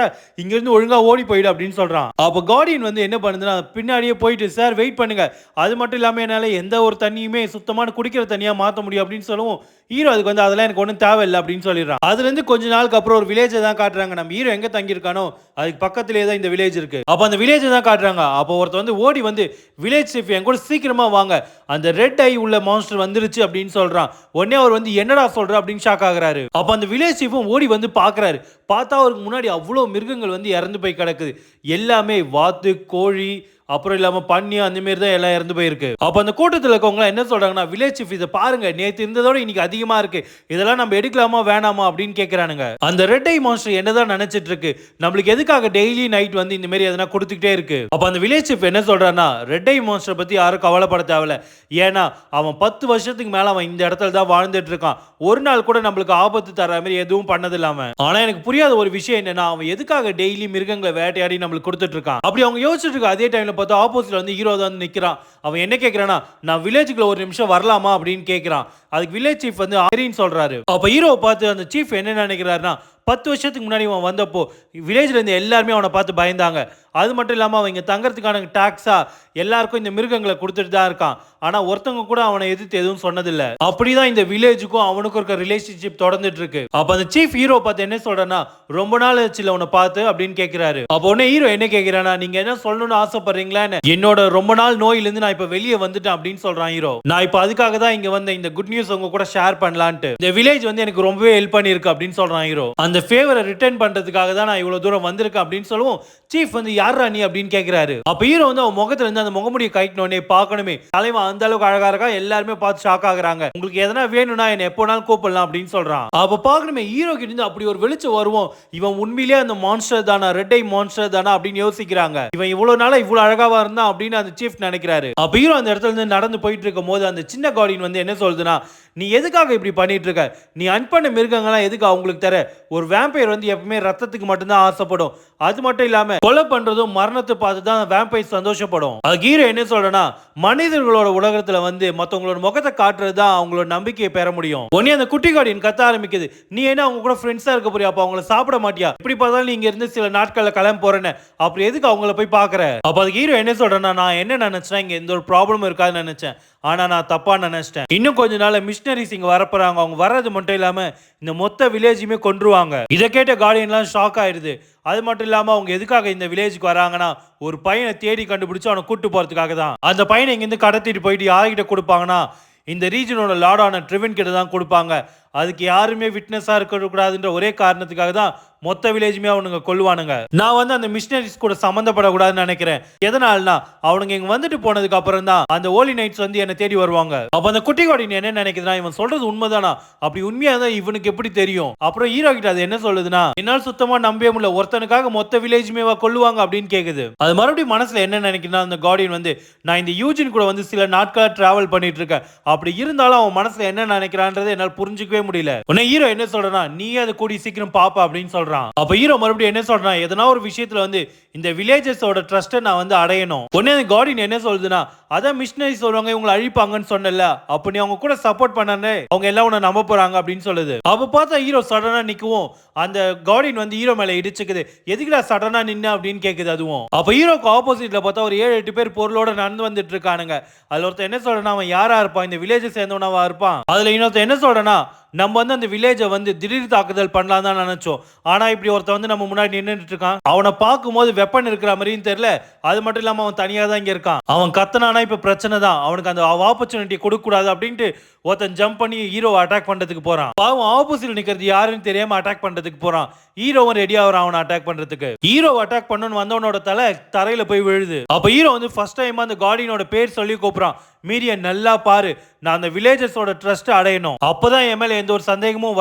இங்க இருந்து ஒழுங்கா ஓடி போயிடு அப்படின்னு சொல்றான். அப்ப கார்டியன் வந்து என்ன பண்ணுதுன்னா பின்னாடியே போயிட்டு, சார் வெயிட் பண்ணுங்க, அது மட்டும் இல்லாம என்னால எந்த ஒரு தண்ணியுமே சுத்தமான குடிக்கிற தனியா மாத்த முடியும் அப்படின்னு சொல்லவும் ஹீரோ அதுக்கு வந்து அதெல்லாம் எனக்கு ஒன்றும் தேவையில்லை அப்படின்னு சொல்லிடுறான். அதுல இருந்து கொஞ்ச நாளுக்கு அப்புறம் ஒரு வில்லேஜை தான் காட்டுறாங்க. நம்ம ஹீரோ எங்க தங்கி இருக்கானோ அதுக்கு பக்கத்திலேயே தான் இந்த வில்லேஜ் இருக்கு. அப்ப அந்த வில்லேஜை தான் காட்டுறாங்க. அப்போ ஒருத்தர் வந்து ஓடி வந்து, வில்லேஜ் சீஃப் என் கூட சீக்கிரமா வாங்க, அந்த ரெட் ஐ உள்ள மான்ஸ்டர் வந்துருச்சு அப்படின்னு சொல்றான். உடனே அவர் வந்து என்னடா சொல்ற அப்படின்னு ஷாக் ஆகுறாரு. அப்ப அந்த வில்லேஜ் சீஃபும் ஓடி வந்து பாக்குறாரு. பார்த்தா அவருக்கு முன்னாடி அவ்வளவு மிருகங்கள் வந்து இறந்து போய் கிடக்குது. எல்லாமே வாத்து, கோழி, அப்புறம் இல்லாம பண்ணி அந்த மாதிரி தான் எல்லாம் இறந்து போயிருக்கு. அப்ப அந்த கூட்டத்தில் இருக்கவங்க என்ன சொல்றாங்கன்னா, வில்லேஜ் சீஃப் இதை பாருங்க, நேற்று இருந்ததோட இன்னைக்கு அதிகமா இருக்கு, இதெல்லாம் நம்ம எடுக்கலாமா வேணாமா அப்படின்னு கேட்கறானுங்க. அந்த ரெட் ஐ மான்ஸ்டர் என்னதான் நினைச்சிட்டு இருக்கு, நம்மளுக்கு எதுக்காக டெய்லி நைட் வந்து இந்த மாதிரி எதனா கொடுத்துக்கிட்டே இருக்கு. அப்ப அந்த வில்லேஜ் சீஃப் என்ன சொல்றான்னா, ரெட் ஐ மான்ஸ்டர் பத்தி யாரும் கவலைப்பட தேவையில்ல, ஏன்னா அவன் 10 வருஷத்துக்கு மேல அவன் இந்த இடத்துல தான் வாழ்ந்துட்டு இருக்கான், ஒரு நாள் கூட நம்மளுக்கு ஆபத்து தர மாதிரி எதுவும் பண்ணது இல்லாம. ஆனா எனக்கு புரியாத ஒரு விஷயம் என்னன்னா, அவன் எதுக்காக டெய்லி மிருகங்களை வேட்டையாடி நம்மளுக்கு கொடுத்துட்டு இருக்கான். அப்படி அவங்க யோசிச்சுட்டு இருக்க அதே டைம்ல பார்த்தா ஆப்போசிட்ல வந்து ஹீரோ தான் நிக்கிறான். அவன் என்ன கேக்குறானா, நான் வில்லேஜுக்குள்ள ஒரு நிமிஷம் வரலாமா அப்படின்னு கேக்குறான். அதுக்கு வில்லேஜ் சீஃப் வந்து சரின்னு சொல்றாரு. அப்ப ஹீரோவை பார்த்து அந்த சீஃப் என்ன நினைக்கிறாருன்னா, 10 வருஷத்துக்கு முன்னாடி அவன் வந்தப்போ வில்லேஜ்ல இருந்து எல்லாருமே அவனை பார்த்து பயந்தாங்க. அது மட்டும் இல்லாம அவன் இங்க தங்கறதுக்கான டாக்ஸா எல்லாருக்கும் இந்த மிருகங்களை கொடுத்துட்டு தான் இருக்கான். ஆனா ஒருத்தவங்க கூட அவனை எதிர்த்து எதுவும் சொன்னதில்ல. அப்படிதான் இந்த வில்லேஜுக்கும் அவனுக்கும் இருக்க ரிலேஷன்ஷிப் தொடர்ந்துட்டு இருக்கு. அப்ப அந்த சீஃப் ஹீரோ பார்த்து என்ன சொல்றேன்னா, ரொம்ப நாள் ஆச்சுல உன்னை பார்த்து அப்படின்னு கேட்கிறாரு. அப்ப உடனே ஹீரோ என்ன கேட்கிறானா, நீங்க என்ன சொல்லணும்னு ஆசைப்படுறீங்களா, என்னோட ரொம்ப நாள் நோயில இருந்து நான் இப்ப வெளியே வந்துட்டேன் அப்படின்னு சொல்றான் ஹீரோ. நான் இப்ப அதுக்காக தான் இங்க வந்த இந்த குட் நியூஸ் உங்க கூட ஷேர் பண்ணலான்ட்டு. இந்த வில்லேஜ் வந்து எனக்கு ரொம்பவே ஹெல்ப் பண்ணிருக்கு அப்படின்னு சொல்றான் ஹீரோ. அந்த ஃபேவரை ரிட்டர்ன் பண்றதுக்காக தான் நான் இவ்வளவு தூரம் வந்திருக்கேன் அப்படின்னு சொல்லுவோம். சீஃப் வந்து யாரா நீ அப்படின்னு கேட்கிறாரு. அப்ப ஹீரோ வந்து அவன் முகத்துல இருந்து அந்த முகமுடியை கட்டினோடனே பார்க்கணுமே, தலைவன் அந்த அளவுக்கு அழகா இருக்கா, எல்லாருமே பார்த்து ஷாக் ஆகுறாங்க. உங்களுக்கு எதனா வேணும்னா என்ன எப்போனாலும் கூப்பிடலாம் அப்படின்னு சொல்றான். அப்ப பார்க்கணுமே ஹீரோ கிட்ட இருந்து அப்படி ஒரு வெளிச்சம் வருவோம், இவன் உண்மையிலேயே அந்த மான்ஸ்டர் தானா, ரெட் ஐ மான்ஸ்டர் தானா அப்படின்னு யோசிக்கிறாங்க. இவன் இவ்வளவு நாளா இவ்வளவு அழகாவா இருந்தா அப்படின்னு அந்த சீஃப் நினைக்கிறாரு. அப்ப ஹீரோ அந்த இடத்துல இருந்து நடந்து போயிட்டு இருக்கும் போது அந்த சின்ன கார்டியன் வந்து என்ன சொல்லுதுன்னா, நீ எதுக்காக இப்படி பண்ணிட்டு இருக்க? நீ அன்பண்ண மிருகங்கள்லாம் எதுக்கு அவங்களுக்கு தர? ஒரு வேம்பயர் வந்து எப்பவுமே ரத்தத்துக்கு மட்டும்தான் ஆசைப்படும். அது மட்டும் இல்லாம கொலை பண்றதும் மரணத்தை பார்த்து தான் வேம்பயர் சந்தோஷப்படும். அது ஹீரோ என்ன சொல்றனா, மனிதர்களோட உலகத்துல வந்து மத்தவங்களோட முகத்தை காட்டுறது தான் அவங்களோட நம்பிக்கையை பெற முடியும். உடனே அந்த குட்டி கார்டியன் கத்த ஆரம்பிக்குது. நீ என்ன அவங்க கூட ஃப்ரெண்ட்ஸா இருக்க போறியா? அப்ப அவங்கள சாப்பிட மாட்டியா? இப்படி பார்த்தாலும் நீ இங்க இருந்து சில நாட்கள்ல கிளம்ப போறேன்னு அப்படி எதுக்கு அவங்கள போய் பாக்குற? அப்ப அது ஹீரோ என்ன சொல்றனா, நான் என்ன நினைச்சேன், இங்க எந்த ஒரு ப்ராப்ளமும் இருக்காதுன்னு நினைச்சேன். ஆனா நான் தப்பா நினைச்சிட்டேன். இன்னும் கொஞ்ச நாள்ல மிஷனரிஸ் இங்க வரப்போறாங்க. அவங்க வர்றது மட்டும் இல்லாம இந்த மொத்த வில்லேஜுமே கொன்றுவாங்க. இதை கேட்ட கார்டியன்லாம் ஷாக் ஆயிடுது. அது மட்டும் இல்லாம அவங்க எதுக்காக இந்த வில்லேஜுக்கு வராங்கன்னா, ஒரு பையனை தேடி கண்டுபிடிச்சு அவனை கூட்டு போறதுக்காக தான். அந்த பையனை இங்கிருந்து கடத்திட்டு போயிட்டு யார்கிட்ட கொடுப்பாங்கன்னா, இந்த ரீஜனோட லார்டான ட்ரிவன் கிட்ட தான் கொடுப்பாங்க. அதுக்கு யாருமே விட்னஸா இருக்கக்கூடாதுன்ற ஒரே காரணத்துக்காக தான் மொத்த வில்லேஜுமே அவனுங்க கொல்லுவானுங்க. நான் வந்து அந்த மிஷனரிஸ் கூட சம்பந்தப்படக்கூடாதுன்னு நினைக்கிறேன். எதனாலனா, அவனுங்க இங்க வந்துட்டு போனதுக்கு அப்புறம் தான் அந்த ஹோலி நைட்ஸ் வந்து என்ன தேடி வருவாங்க. அப்ப அந்த குட்டி கார்டியன் என்ன நினைக்குதுன்னா, இவன் சொல்றது உண்மைதானா? அப்படி உண்மையா தான் இவனுக்கு எப்படி தெரியும்? அப்புறம் ஹீரோ கிட்ட அது என்ன சொல்லுதுன்னா, என்னால் சுத்தமா நம்பவே முடியல, ஒருத்தனுக்காக மொத்த வில்லேஜுமே கொல்லுவாங்க அப்படின்னு கேக்குது. அது மறுபடியும் மனசுல என்ன நினைக்குதுன்னா, அந்த கார்டியன் வந்து நான் இந்த யூஜின் கூட வந்து சில நாட்களா டிராவல் பண்ணிட்டு இருக்கேன். அப்படி இருந்தாலும் அவன் மனசுல என்ன நினைக்கிறான்றதை என்னால் புரிஞ்சுக்கவே முடியல. உடனே ஹீரோ என்ன சொல்றனா, நீ அதை கூடி சீக்கிரம் பாப்பா அப்படின்னு சொல்றான். அப்ப ஹீரோ மறுபடியும் என்ன சொல்றான், எதனா ஒரு விஷயத்துல வந்து இந்த வில்லேஜஸோட ட்ரஸ்ட்டை நான் வந்து அடையணும். உடனே அந்த கார்டியன் என்ன சொல்லுதுன்னா, அதான் மிஷனரி சொல்றாங்க இவங்களை அழிப்பாங்கன்னு சொன்னல, அப்ப நீ அவங்க கூட சப்போர்ட் பண்ணனே அவங்க எல்லாம் உன்னை நம்ப போறாங்க அப்படின்னு சொல்லுது. அப்ப பார்த்தா ஹீரோ சடனா நிக்கவும் அந்த கார்டியன் வந்து ஹீரோ மேல இடிச்சுக்குது. எதுக்குடா சடனா நின்னு அப்படின்னு கேக்குது. அதுவும் அப்ப ஹீரோக்கு ஆப்போசிட்ல பார்த்தா ஒரு 7-8 பேர் பொருளோட நடந்து வந்துட்டு இருக்கானுங்க. அதுல ஒருத்தர் என்ன சொல்றனா, அவன் யாரா இருப்பான், இந்த வில்லேஜ் சேர்ந்தவனவா இருப்பான். அதுல இன்னொருத்தர் என்ன சொல்றனா, நம்ம வந்து அந்த வில்லேஜை வந்து திடீர் தாக்குதல் பண்ணலாம் தான் நினைச்சோம். ஆனா இப்படி ஒருத்தன் வந்து நம்ம முன்னாடி நின்றுட்டு இருக்கான். அவனை பார்க்கும்போது வெப்பன் இருக்கிற மாதிரியும் தெரியல. அது மட்டும் இல்லாம அவன் தனியா தான் இங்க இருக்கான். அவன் கத்தனானா இப்ப பிரச்சனை தான். அவனுக்கு அந்த ஆப்பர்ச்சுனிட்டி கொடுக்க கூடாது அப்படின்ட்டு ஒருத்தன் ஜம்ப் பண்ணி ஹீரோ அட்டாக் பண்றதுக்கு போறான். பாவம் ஆப்போசிட்ல நிக்கிறது யாருன்னு தெரியாம அட்டாக் பண்றதுக்கு போறான். ஹீரோவும் ரெடி ஆகுறான் அவனை அட்டாக் பண்றதுக்கு. ஹீரோ அட்டாக் பண்ணணும்னு வந்தவனோட தலை தரையில போய் விழுது. அப்ப ஹீரோ வந்து ஃபர்ஸ்ட் டைம் அந்த கார்டியனோட பேர் சொல்லி கூப்பிடுறான். மீரிய நல்லா பாரு, நான் அந்த வில்லேஜஸோட ட்ரஸ்ட் அடையணும். அப்பதான் என் மேல எந்த ஒரு சந்தேகமும்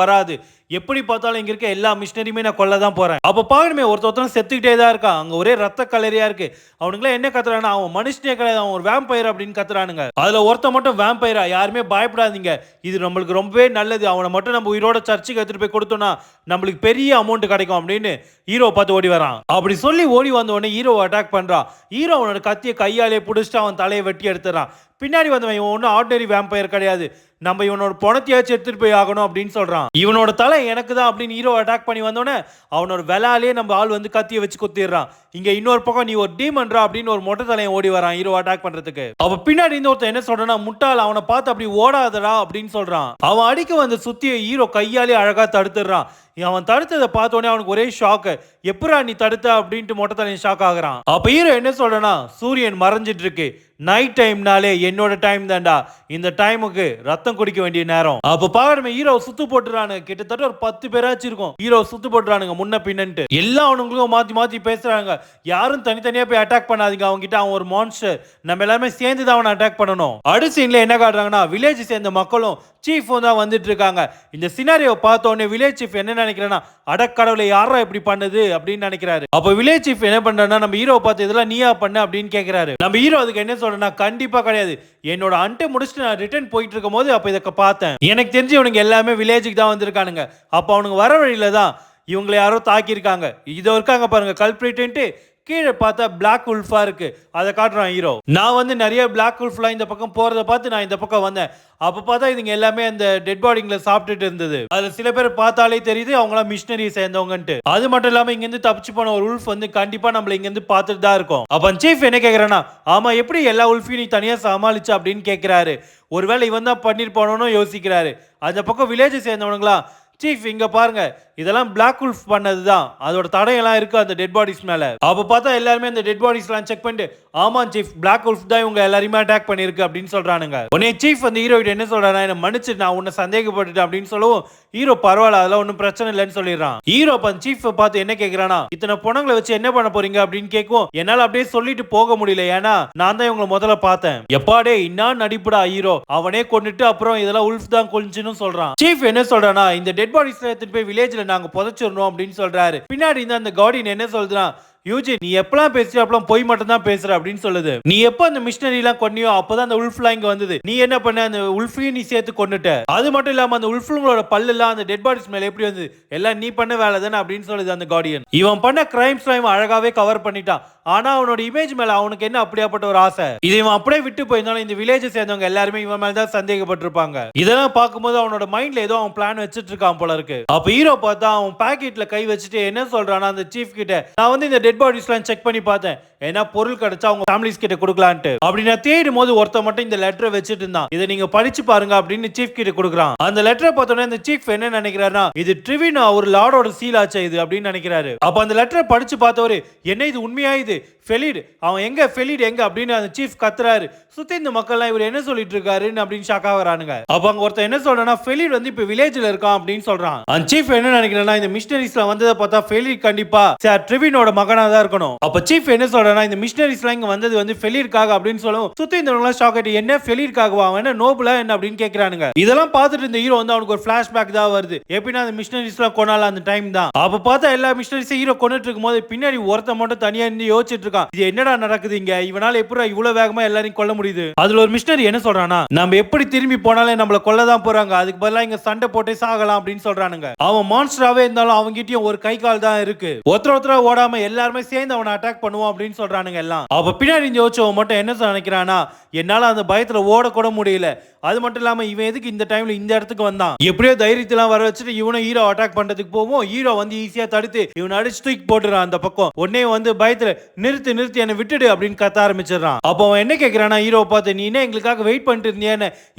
வராது. எப்படி பார்த்தாலும் இங்க இருக்க எல்லா மிஷனரியுமே நான் கொல்ல தான் போறேன். அப்ப பாக்கணுமே ஒருத்தன் செத்துக்கிட்டே தான் இருக்கான். அங்க ஒரே ரத்த கலரியா இருக்கு. அவனுக்குலாம் என்ன கத்துறானா, அவன் மனுஷனே கிடையாது, அவன் ஒரு வேம்பயர் அப்படின்னு கத்துறானுங்க. அதுல ஒருத்தன் மட்டும் வேம்பயரா, யாருமே பயப்படாதீங்க, இது நம்மளுக்கு ரொம்பவே நல்லது, அவனை மட்டும் நம்ம உயிரோட சர்ச்சுக்கு எடுத்துட்டு போய் கொடுத்தோம்னா நம்மளுக்கு பெரிய அமௌண்ட் கிடைக்கும் அப்படின்னு ஹீரோ பார்த்து ஓடி வரான். அப்படி சொல்லி ஓடி வந்த உடனே ஹீரோ அட்டாக் பண்றான். ஹீரோ அவனோட கத்தியை கையாலே பிடிச்சிட்டு அவன் தலையை வெட்டி எடுத்துறான். பின்னாடி வந்தவன் இவன் ஒன்றும் ஆர்டினரி வேம்பயர் கிடையாது, நம்ம இவனோட பணத்தையாச்சும் எடுத்துட்டு போய் ஆகணும் அப்படின்னு சொல்றான். இவனோட தலை எனக்கு தான் அப்படின்னு ஹீரோ அட்டாக் பண்ணி வந்தோடனே அவனோட விலாலே நம்ம ஆள் வந்து கத்தியை வச்சு குத்திடுறான். இங்க இன்னொரு பக்கம் நீ ஒரு டீமன்ரா அப்படின்னு ஒரு மொட்டை தலையை ஓடி வரான் ஹீரோ அட்டாக் பண்றதுக்கு. அவ பின்னாடி இந்த ஒருத்தன் என்ன சொல்றான்னா, முட்டாள், அவனை பார்த்து அப்படி ஓடாதடா அப்படின்னு சொல்றான். அவன் அடிக்க வந்த சுத்திய ஹீரோ கையாலே அழகா தடுத்துடுறான். அவன் தடுத்ததை பார்த்தோன்னே அவனுக்கு ஒரே ஷாக்கு. எப்பரா நீ தடுத்த அப்படின்ட்டு மொட்டை தலையை ஷாக் ஆகுறான். அப்ப ஹீரோ என்ன சொல்றனா, சூரியன் மறைஞ்சிட்டு இருக்கு, நைட் டைம்னாலே என்னோட டைம் தான்டா, இந்த டைமுக்கு ரத்தம் குடிக்க வேண்டிய நேரம். அப்ப பாக்கணுமே ஹீரோ சுத்து போட்டுறானு, கிட்டத்தட்ட ஒரு 10 பேராச்சும் இருக்கும். ஹீரோ சுத்து போட்டுறானுங்க முன்ன பின்னன்ட்டு. எல்லா அவனுங்களும் மாத்தி மாத்தி பேசுறாங்க. யாரும் தனித்தனியா போய் அட்டாக் பண்ணாதீங்க, அவங்க கிட்ட அவன் ஒரு மான்ஸ்டர், நம்ம எல்லாமே சேர்ந்து தான் அவனை அட்டாக் பண்ணணும். அடுத்த சீன்ல என்ன காட்டுறாங்கன்னா, வில்லேஜ் சேர்ந்த மக்களும் சீஃபும் தான் வந்துட்டு இருக்காங்க. இந்த சினாரியோ பார்த்தோன்னே வில்லேஜ் சீஃப் என்ன நினைக்கிறேன்னா, அடக்கடவுளை யாரா இப்படி பண்ணது அப்படின்னு நினைக்கிறாரு. அப்ப வில்லேஜ் சீஃப் என்ன பண்றாருன்னா, நம்ம ஹீரோ பார்த்து இதெல்லாம் நீயா பண்ண அப்படின்னு கேட்கிறாரு. நம்ம ஹீரோ அதுக்கு என்ன சொல்றேன்னா, கண்டிப்பா கிடையாது, என்னோட அண்டை முடிச்சுட்டு நான் ரிட்டர்ன் போயிட்டு இருக்கும் போது அப்ப இதை பார்த்தேன். எனக்கு தெரிஞ்சு இவனுங்க எல்லாமே வில்லேஜுக்கு தான் வந்திருக்கானுங்க. அப்ப அவனுங்க வர வழியில தான் இவங்களை யாரோ தாக்கியிருக்காங்க. இதோ இருக்காங்க பாருங்க கல்பிரிட்டு. கீழே பார்த்தா பிளாக் உல்ஃபா இருக்கு, அதை காட்டுறான் ஹீரோ. நான் வந்து நிறைய பிளாக் உல்ஃப்லாம் இந்த பக்கம் போறதை பார்த்து நான் இந்த பக்கம் வந்தேன். அப்ப பார்த்தா இதுங்க எல்லாமே அந்த டெட் பாடிங்களை சாப்பிட்டுட்டு இருந்தது. அதுல சில பேர் பார்த்தாலே தெரியுது அவங்களாம் மிஷனரி சேர்ந்தவங்கன்ட்டு. அது மட்டும் இல்லாம இங்க இருந்து தப்பிச்சு போன ஒரு உல்ஃப் வந்து கண்டிப்பா நம்மள இங்க இருந்து பார்த்துட்டு தான் இருக்கும். அப்ப சீஃப் என்ன கேக்குறானா, ஆமா எப்படி எல்லா உல்ஃபையும் நீ தனியா சமாளிச்ச அப்படின்னு கேட்கிறாரு. ஒருவேளை இவன் தான் பண்ணிருப்பானோ யோசிக்கிறாரு. அந்த பக்கம் வில்லேஜ் சேர்ந்தவனுங்களா, சீஃப் இங்க பாருங்க, இதெல்லாம் பிளாக் உல்ஃப் பண்ணது தான், அதோட தடையெல்லாம் இருக்கு அந்த டெட் பாடிஸ் மேல. அப்ப பார்த்தா எல்லாருமே அந்த டெட் பாடிஸ்லாம் செக் பண்ணிட்டு, ஆமா சீஃப், பிளாக் உல்ஃப் தான் இவங்க எல்லாரையுமே அட்டாக் பண்ணிருக்கு அப்படின்னு சொல்றானுங்க. உடனே சீஃப் அந்த ஹீரோ என்ன சொல்றானா, என்ன மன்னிச்சு, நான் உன்னை சந்தேகப்பட்டுட்டேன் அப்படின்னு சொல்லவும் ஹீரோ பரவாயில்ல, அதெல்லாம் ஒன்றும் பிரச்சனை இல்லைன்னு சொல்லிடுறான். ஹீரோ அப்ப சீஃப் பார்த்து என்ன கேட்கிறானா, இத்தனை பணங்களை வச்சு என்ன பண்ண போறீங்க அப்படின்னு கேட்கும். என்னால அப்படியே சொல்லிட்டு போக முடியல, ஏன்னா நான் தான் இவங்களை முதல்ல பார்த்தேன். எப்பாடே இன்னான் நடிப்புடா ஹீரோ, அவனே கொண்டுட்டு அப்புறம் இதெல்லாம் உல்ஃப் தான் கொல்லுச்சுன்னு சொல்றான். சீஃப் என்ன சொல்றானா, இந்த டெட் பாடிஸ் எடுத்துட்டு போய் வில்லேஜ்ல நாங்க புதைச்சிடணும் அப்படின்னு சொல்றாரு. பின்னாடி இந்த கார்டியன் என்ன சொல்றான், யூஜி நீ எப்பலாம் பேசுறியோ அப்பலாம் பொய் மட்டும் தான் பேசுற அப்படின்னு சொல்லுது. நீ எப்ப அந்த மிஷினரி எல்லாம் கொன்னியோ அப்பதான் அந்த உல்ஃப்லாம் இங்க வந்தது. நீ என்ன பண்ண, அந்த உல்ஃபையும் நீ சேர்த்து கொன்னுட்ட. அது மட்டும் இல்லாம அந்த உல்ஃபுங்களோட பல்லு எல்லாம் அந்த டெட் பாடிஸ் மேல எப்படி வந்தது, எல்லாம் நீ பண்ண வேலை தானே அப்படின்னு சொல்லுது அந்த கார்டியன். இவன் பண்ண கிரைம்ஸ் அழகாவே கவர் பண்ணிட்டான். ஆனா அவனோட இமேஜ் மேல அவனுக்கு என்ன அப்படியாப்பட்ட ஒரு ஆசை. இதை இவன் அப்படியே விட்டு போயிருந்தாலும் இந்த வில்லேஜ் சேர்ந்தவங்க எல்லாருமே இவன் மேல தான் சந்தேகப்பட்டிருப்பாங்க. இதெல்லாம் பார்க்கும்போது அவனோட மைண்ட்ல ஏதோ அவன் பிளான் வச்சிட்டு இருக்கான் போல இருக்கு. அப்ப ஹீரோ பார்த்தா அவன் பாக்கெட்ல கை வச்சுட்டு என்ன சொல்றானா அந்த சீஃப் கிட்ட, நான் வந்து இந்த டெட் பாடிஸ் எல்லாம் செக் பண்ணி பார்த்தேன், ஏன்னா பொருள் கிடைச்சா அவங்க ஃபேமிலிஸ் கிட்ட கொடுக்கலான்ட்டு. அப்படி நான் தேடும் போது ஒருத்த மட்டும் இந்த லெட்டரை வச்சுட்டு இருந்தான், இதை நீங்க படிச்சு பாருங்க அப்படின்னு சீஃப் கிட்ட கொடுக்குறான். அந்த லெட்டரை பார்த்தோன்னே இந்த சீஃப் என்ன நினைக்கிறாருன்னா, இது ட்ரிவின் ஒரு லார்டோட சீல் ஆச்சு இது அப்படின்னு நினைக்கிறாரு. அப்ப அந்த லெட்டரை படிச்சு பார்த்தவரு, என்ன இது உண்மையா, இது ஃபெலிட், அவன் எங்க, ஃபெலிட் எங்க அப்படின்னு அந்த சீஃப் கத்துறாரு. சுத்தி இந்த மக்கள்லாம் இவர் என்ன சொல்லிட்டு இருக்காரு அப்படின்னு ஷாக் ஆகுறானுங்க. அப்ப அங்க ஒருத்தன் என்ன சொல்றானா, ஃபெலிட் வந்து இப்ப வில்லேஜ்ல இருக்கான் அப்படின்னு சொல்றான். அந்த சீஃப் என்ன நினைக்கிறானா, இந்த மிஷனரிஸ்ல வந்ததை பார்த்தா ஃபெலிட் கண்டிப்பா ட்ரிவினோட மகனா தான் இருக்கணும். அப்ப சீஃப் என்ன சொல்றானா, இந்த மிஷனரிஸ்லாம் இங்க வந்தது வந்து ஃபெலிட்காக அப்படின்னு சொல்லவும் சுத்தி இந்த ஷாக் ஆயிட்டு, என்ன ஃபெலிட்காகவா, அவன் என்ன நோபலா என்ன அப்படின்னு கேக்குறானுங்க. இதெல்லாம் பார்த்துட்டு இந்த ஹீரோ வந்து அவனுக்கு ஒரு பிளாஷ்பேக் தான் வருது. எப்படின்னா அந்த மிஷனரிஸ்லாம் கொன்னால அந்த டைம் தான். அப்ப பார்த்தா எல்லா மிஷனரிஸையும் ஹீரோ கொன்னுட்டு இருக்கும்போது பின்னாடி ஒருத்த மட்டும் தனியா இருந்து யோசிச்சுட்டு இருக்கான், இது என்னடா நடக்குது இங்க, இவனால எப்படி இவ்வளவு வேகமா எல்லாரையும் கொல்ல முடியுது. அதுல ஒரு மிஷனரி என்ன சொல்றானா, நம்ம எப்படி திரும்பி போனாலே நம்மள கொல்ல தான் போறாங்க, அதுக்கு பதிலா இங்க சண்டை போட்டே சாகலாம் அப்படின்னு சொல்றானுங்க. அவன் மான்ஸ்டராவே இருந்தாலும் அவங்க கிட்டயும் ஒரு கை கால் தான் இருக்கு, ஒருத்தர ஓடாம எல்லாருமே சேர்ந்து அவனை அட்டாக் பண்ணுவோம் அப்படின்னு சொல்றானுங்க எல்லாம். அப்ப பின்னாடி யோசிச்சவன் மட்டும் என்ன நினைக்கிறானா, என்னால அந்த பயத்துல ஓட கூட முடியல, அது மட்டும் இல்லாம இவன் எதுக்கு இந்த டைம்ல இந்த இடத்துக்கு வந்தான், எப்படியோ தைரியத்தெல்லாம் வர வச்சுட்டு இவனை ஹீரோ அட்டாக் பண்றதுக்கு போவோம், ஹீரோ வந்து ஈஸியா தடுத்து இவனை அடிச்சு தூக்கி போட்டுறான் அந்த பக்கம். உடனே வந்து பயத்துல நிறுத்து நிறுத்தி என்ன விட்டுடு அப்படின்னு கத்த ஆரம்பிச்சிடறான். அப்போ அவன் என்ன கேட்கிறானா, ஹீரோ பார்த்து, நீ என்ன எங்களுக்காக வெயிட் பண்ணிட்டு இருந்தியா,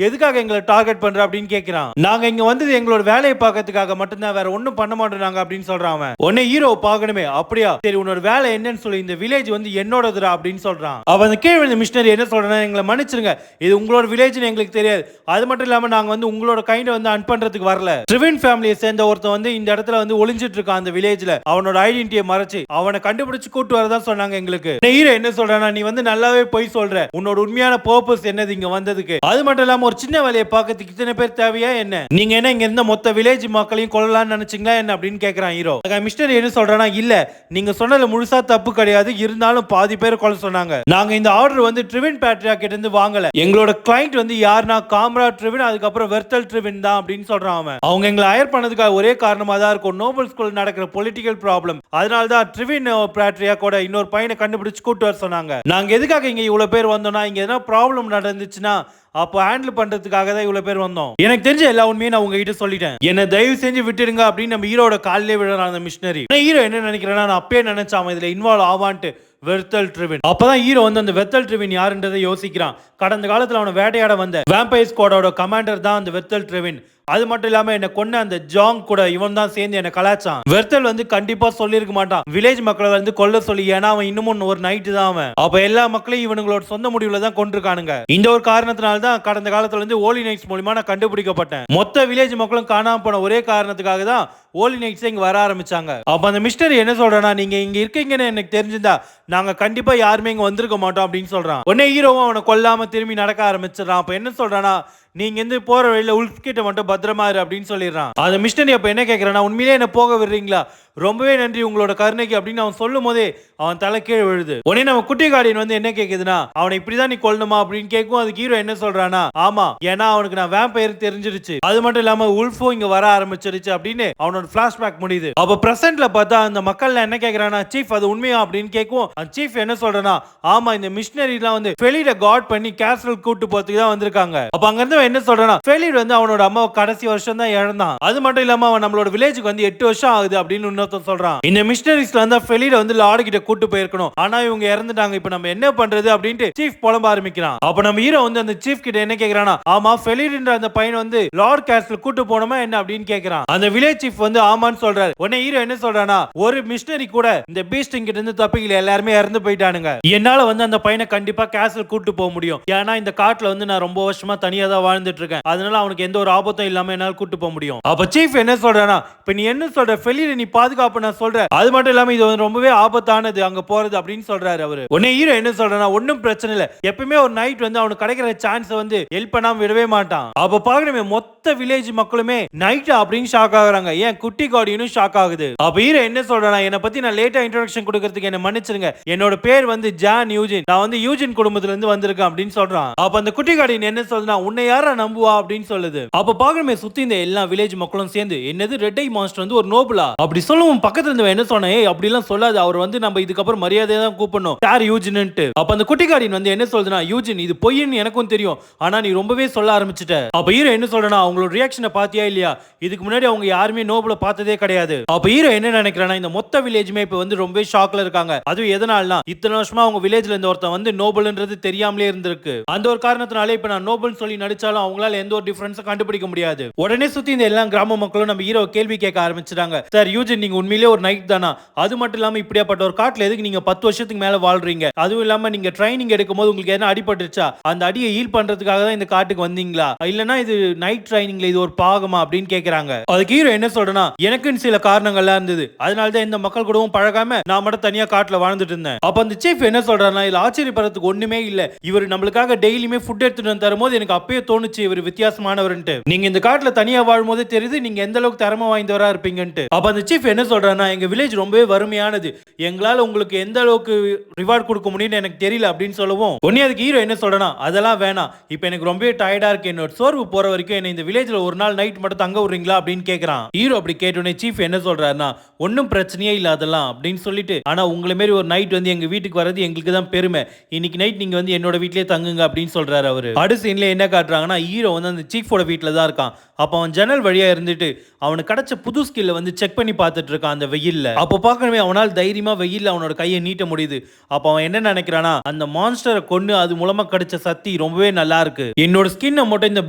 எதுக்காக எங்களை டார்கெட் பண்ற அப்படின்னு கேட்கிறான். நாங்க இங்க வந்தது எங்களோட வேலையை பார்க்கறதுக்காக மட்டும்தான், வேற ஒண்ணும் பண்ண மாட்டோம் நாங்க அப்படின்னு சொல்றான். அவன் உடனே ஹீரோ பார்க்கணுமே, அப்படியா சரி உன்னோட வேலை என்னன்னு சொல்லி, இந்த வில்லேஜ் வந்து என்னோடதுரா அப்படின்னு சொல்றான். அவன் கீழே மிஷனரி என்ன சொல்றானா, எங்களை மன்னிச்சிருங்க, இது உங்களோட வில்லேஜ்னு எங்களுக்கு தெரியாது, அது மட்டும் இல்லாம நாங்க வந்து உங்களோட கைண்ட வந்து அன் பண்றதுக்கு வரல. ட்ரிவின் ஃபேமிலியை சேர்ந்த ஒருத்தன் வந்து இந்த இடத்துல வந்து ஒளிஞ்சிட்டு இருக்கான் அந்த வில்லேஜ்ல, அவனோட ஐடென்டிட்டியை மறைச்சு அவனை கண்டுபிடிச்சு கூட்டு வரதான் சொன்னாங்க எங்களுக்கு. ஹீரோ என்ன சொல்றானா, நீ வந்து நல்லாவே போய் சொல்ற, உன்னோட உண்மையான பர்பஸ் என்னது இங்க வந்ததுக்கு, அது மட்டும் இல்லாம ஒரு சின்ன வேலையை பார்க்கறதுக்கு இத்தனை பேர் தேவையா என்ன, நீங்க என்ன இங்க இருந்த மொத்த வில்லேஜ் மக்களையும் கொல்லலாம்னு நினைச்சீங்களா என்ன அப்படின்னு கேக்குறான் ஹீரோ. மிஸ்டர் என்ன சொல்றானா, இல்ல நீங்க சொன்னதுல முழுசா தப்பு கிடையாது, இருந்தாலும் பாதி பேர் கொல்ல சொன்னாங்க, நாங்க இந்த ஆர்டர் வந்து ட்ரிவின் பேட்ரியா கிட்ட இருந்து வாங்கல, எங்களோட கிளையண்ட் வந்து யாருன்னா காம்ரா ட்ரிவின், அதுக்கப்புறம் வெர்த்தல் ட்ரிவின் தான் அப்படின்னு சொல்றான் அவன். அவங்க எங்களை ஹையர் பண்ணதுக்காக ஒரே காரணமா தான் இருக்கும், நோபல் ஸ்கூல் நடக்கிற பொலிட்டிக்கல் ப்ராப்ளம், அதனால தான் ட்ரிவின் பேட்ரியா கூட இன்னொரு பையனை கண்டுபிடிச்சு கூட்டு வர சொன்னாங்க. நாங்க எதுக்காக இங்க இவ்வளவு பேர் வந்தோம்னா, இங்க எதனா ப்ராப்ளம் நடந்துச்சுன்னா அப்போ ஹேண்டில் பண்றதுக்காக தான் இவ்வளவு பேர் வந்தோம். எனக்கு தெரிஞ்ச எல்லா உண்மையும் நான் உங்ககிட்ட சொல்லிட்டேன், என்ன தயவு செஞ்சு விட்டுடுங்க அப்படின்னு நம்ம ஹீரோட காலிலே விடுறான் அந்த மிஷனரி. ஹீரோ என்ன நினைக்கிறேன்னா, நான் அப்பயே நினைச்சேன் அவன் இதுல இன்வால்வ் ஆவான்ட்டு. வெர்த்தல் ட்ரிவின். அப்பதான் ஹீரோ வந்து அந்த வெர்த்தல் ட்ரிவின் யாருன்றதை யோசிக்கிறான். கடந்த காலத்துல அவனை வேட்டையாட வந்த வேம்பயர் ஸ்குவாடோட கமாண்டர் தான் அந்த வெர்த்தல் ட்ரிவின். அது மட்டும் இல்லாம என்ன கொன்ன அந்த ஜாங் கூட இவன் தான் சேர்ந்து என்ன கலாச்சான். வெர்த்தல் வந்து கண்டிப்பா சொல்லிருக்க மாட்டான் வில்லேஜ் மக்களை வந்து கொல்ல சொல்லி, ஏன்னா அவன் இன்னமும் ஒரு நைட்டு தான் அவன். அப்ப எல்லா மக்களையும் இவனுங்களோட சொந்த முடிவுல தான் கொண்டிருக்கானுங்க. இந்த ஒரு காரணத்தினால தான் கடந்த காலத்துல இருந்து ஹோலி நைட்ஸ் மூலமா நான் கண்டுபிடிக்கப்பட்டேன். மொத்த வில்லேஜ் மக்களும் காணாம போன ஒரே காரணத்துக்காக தான் ஹோலி நைட்ஸ் இங்க வர ஆரம்பிச்சாங்க. அப்ப அந்த மிஸ்டர் என்ன சொல்றானா, நீங்க இங்க இருக்கீங்கன்னு எனக்கு தெரிஞ்சிருந்தா நாங்க கண்டிப்பா யாருமே இங்க வந்திருக்க மாட்டோம் அப்படின்னு சொல்றான். உடனே ஹீரோவும் அவனை கொல்லாம திரும்பி நடக்க ஆரம்பிச்சிடறான். அப்ப என்ன சொல்றானா, நீங்க இருந்து போற வழியில உல்ஃப் கிட்ட மட்டும் பத்திரமா இரு அப்படின்னு சொல்லிடுறான். அந்த மிஸ்டரி அப்ப என்ன கேட்கறானா, உண்மையிலே என்ன போக விடுறீங்களா, ரொம்பவே நன்றி உங்களோட கருணைக்கு அப்படின்னு அவன் சொல்லும் போதே அவன் தலை கீழே விழுது. உடனே நம்ம குட்டி கார்டியன் வந்து என்ன கேக்குதுன்னா, அவனை இப்படிதான் நீ கொல்லணுமா அப்படின்னு கேட்கும். அதுக்கு ஹீரோ என்ன சொல்றானா, ஆமா ஏன்னா அவனுக்கு நான் வேம்பயர் தெரிஞ்சிருச்சு, அது மட்டும் இல்லாம உல்ஃபும் இங்க வர ஆரம்பிச்சிருச்சு அப்படின்னு அவனோட பிளாஷ்பேக் முடியுது. அப்ப பிரசன்ட்ல பார்த்தா அந்த மக்கள் என்ன கேக்குறானா, சீஃப் அது உண்மையா அப்படின்னு கேட்கும். அந்த சீஃப் என்ன சொல்றானா, ஆமா இந்த மிஷனரி எல்லாம் வந்து ஃபெலிட காட் பண்ணி கேஸ்டல் கூட்டு போறதுக்கு தான் வந்திருக்காங்க. அப்ப அங்க இருந்து என்ன சொல்றானா, ஃபெலிட் வந்து அவனோட அம்மா கடைசி வருஷம் தான் இழந்தான், அது மட்டும் இல்லாம அவன் நம்மளோட வில்லேஜுக்கு வந்து 8 வருஷம் ஆகுது அப்படின்னு சொல்றான். இந்த மிஷனரிஸ்ல வந்து ஃபெலிட வந்து லார்டு கிட்ட கூட்டு போயிருக்கணும், ஆனா இவங்க இறந்துட்டாங்க, இப்ப நம்ம என்ன பண்றது அப்படின்ட்டு சீஃப் புலம்ப ஆரம்பிக்கிறான். அப்ப நம்ம ஹீரோ வந்து அந்த சீஃப் கிட்ட என்ன கேக்குறானா, ஆமா ஃபெலிட்ன்ற அந்த பையன் வந்து லார்ட் கேஸ்டல் கூட்டு போனோமா என்ன அப்படின்னு கேக்குறான். அந்த வில்லேஜ் சீஃப் வந்து ஆமான்னு சொல்றாரு. உடனே ஹீரோ என்ன சொல்றானா, ஒரு மிஷனரி கூட இந்த பீஸ்ட் கிட்ட இருந்து தப்பிக்கல, எல்லாருமே இறந்து போயிட்டானுங்க, என்னால வந்து அந்த பையனை கண்டிப்பா கேஸ்டல் கூட்டு போக முடியும், ஏன்னா இந்த காட்டுல வந்து நான் ரொம்ப வருஷமா தனியா தான் வாழ்ந்துட்டு இருக்கேன், அதனால அவனுக்கு எந்த ஒரு ஆபத்தும் இல்லாம என்னால கூட்டு போக முடியும். அப்ப சீஃப் என்ன சொல்றானா, இப்ப நீ என்ன சொல்ற, ஃபெலிட நீ பாதுகாப்பு பாதுகாப்பு நான் சொல்றேன், அது மட்டும் இல்லாம இது வந்து ரொம்பவே ஆபத்தானது அங்க போறது அப்படின்னு சொல்றாரு அவரு. உடனே ஹீரோ என்ன சொல்றேன்னா, ஒன்னும் பிரச்சனை இல்ல, எப்பவுமே ஒரு நைட் வந்து அவனுக்கு கிடைக்கிற சான்ஸ் வந்து ஹெல்ப் பண்ணாம விடவே மாட்டான். அப்ப பாக்கணுமே மொத்த வில்லேஜ் மக்களுமே நைட் அப்படின்னு ஷாக் ஆகுறாங்க, ஏன் குட்டி கார்டியனும் ஷாக் ஆகுது. அப்ப ஹீரோ என்ன சொல்றானா, என்ன பத்தி நான் லேட்டா இன்ட்ரோடக்ஷன் கொடுக்கிறதுக்கு என்ன மன்னிச்சிருங்க, என்னோட பேர் வந்து ஜான் யூஜின், நான் வந்து யூஜின் குடும்பத்துல இருந்து வந்திருக்கேன் அப்படின்னு சொல்றான். அப்ப அந்த குட்டி கார்டியன் என்ன சொல்றா, உன்னை யாரா நம்புவா அப்படின்னு சொல்லுது. அப்ப பாக்கணுமே சுத்தி இந்த எல்லா வில்லேஜ் மக்களும் சேர்ந்து, என்னது ரெட் ஐ மான்ஸ்டர் வந்து ஒரு நோபலா அப்படி சொல்லுவோம். பக்கத்துல இருந்து என்ன சொன்னா, ஏய் அப்படி எல்லாம் சொல்லாது, அவர் வந்து நம்ம இதுக்கப்புறம் மரியாதையா தான் கூப்பிடணும், சார் யூஜின்ட்டு. அப்ப அந்த குட்டி கார்டியன் வந்து என்ன சொல்றதுனா, யூஜின் இது பொய்ன்னு எனக்கும் தெரியும், ஆனா நீ ரொம்பவே சொல்ல ஆரம்பிச்சிட்ட. அப்ப ஹீரோ என்ன சொல்றனா, அவங்களோட ரியாக்ஷனை பாத்தியா இல்லையா, இதுக்கு முன்னாடி அவங்க யாருமே நோபல பார்த்ததே கிடையாது. அப்ப ஹீரோ என்ன நினைக்கிறானா, இந்த மொத்த வில்லேஜ்மே இப்ப வந்து ரொம்ப ஷாக்ல இருக்காங்க. அது எதனாலனா, இத்தனை வருஷமா அவங்க வில்லேஜ்ல இருந்த ஒருத்தன் வந்து நோபல்ன்றது தெரியாமலே இருந்திருக்கு. அந்த ஒரு காரணத்தினால இப்ப நான் நோபல் சொல்லி நடிச்சாலும் அவங்களால எந்த ஒரு டிஃபரன்ஸும் கண்டுபிடிக்க முடியாது. உடனே சுத்தி இந்த எல்லா கிராம மக்களும் நம்ம ஹீரோ கேள்வி கேட்க ஆரம்பிச்சிட்டாங்க. சார் யூஜின், நீங்க உண்மையிலேயே ஒரு நைட் தானா? அது மட்டும் இல்லாம இப்படியாப்பட்ட ஒரு காட்டுல எதுக்கு நீங்க 10 வருஷத்துக்கு மேல வாழ்றீங்க? அதுவும் இல்லாம நீங்க ட்ரைனிங் எடுக்கும்போது உங்களுக்கு என்ன அடிபட்டுச்சா? அந்த அடியை ஹீல் பண்றதுக்காக தான் இந்த காட்டுக்கு வந்தீங்களா, இல்லனா இது நைட் ட்ரைனிங்ல இது ஒரு பாகமா அப்படின்னு கேக்குறாங்க. அதுக்கு ஹீரோ என்ன சொல்றனா, எனக்குன்னு சில காரணங்கள்லாம் இருந்தது, அதனால தான் இந்த மக்கள் கூடவும் பழகாம நான் மட்டும் தனியா காட்டுல வாழ்ந்துட்டு இருந்தேன். அப்ப அந்த சீஃப் என்ன சொல்றானா, இதுல ஆச்சரியப்படுறதுக்கு ஒண்ணுமே இல்ல, இவர் நம்மளுக்காக டெய்லியுமே ஃபுட் எடுத்துட்டு வந்து தரும்போது எனக்கு அப்பயே தோணுச்சு இவர் வித்தியாசமானவர்ன்ட்டு. நீங்க இந்த காட்டுல தனியா வாழும்போது தெரியுது நீங்க எந்த அளவுக்கு திறமை வாய்ந்தவரா இருப்பீங்கன்ட்டு. அப்ப அந்த சீஃப் என்ன சொல்றானா, எங்க வில்லேஜ் ரொம்பவே வறுமையானது, எங்களால உங்களுக்கு எந்த அளவுக்கு ரிவார்ட் கொடுக்க முடியும்னு எனக்கு தெரியல அப்படின்னு சொல்லவும், உடனே அதுக்கு ஹீரோ என்ன சொல்றனா, அதெல்லாம் வேணாம், இப்போ எனக்கு ரொம்பவே டயர்டா இருக்கு, என்னோட சோர்வு போற வரைக்கும் என்ன இந்த வில்லேஜ்ல ஒரு நாள் நைட் மட்டும் தங்க விடுறீங்களா அப்படின்னு கேக்குறான். ஹீரோ அப்படி கேட்டோடனே சீஃப் என்ன சொல்றாருன்னா, ஒன்னும் பிரச்சனையே இல்ல அதெல்லாம் அப்படின்னு சொல்லிட்டு, ஆனா உங்களை மாரி ஒரு நைட் வந்து எங்க வீட்டுக்கு வர்றது எங்களுக்கு தான் பெருமை, இன்னைக்கு நைட் நீங்க வந்து என்னோட வீட்லயே தங்குங்க அப்படின்னு சொல்றாரு அவரு. அடுத்த சீன்ல என்ன காட்டுறாங்கன்னா, ஹீரோ வந்து அந்த சீஃபோட வீட்ல தான் இருக்கான். அப்ப அவன் ஜன்னல் வழியா இருந்துட்டு அவனுக்கு கிடைச்ச புது ஸ்கில்ல வந்து செக் பண்ணி பார்த்துட்டு இருக்கான் அந்த வெயில்ல. அப்ப பார்க்கணுமே அவனால் தைரியமா வெயில்ல அவனோட கையை நீட்ட முடியுது. அப்ப அவன் என்ன நினைக்கிறானா, அந்த மான்ஸ்டரை கொன்னு அது மூலமா கிடைச்ச சக்தி ரொம்பவே நல்லா இருக்கு, என்னோட ஸ்கின்னை மட்டும் இந்த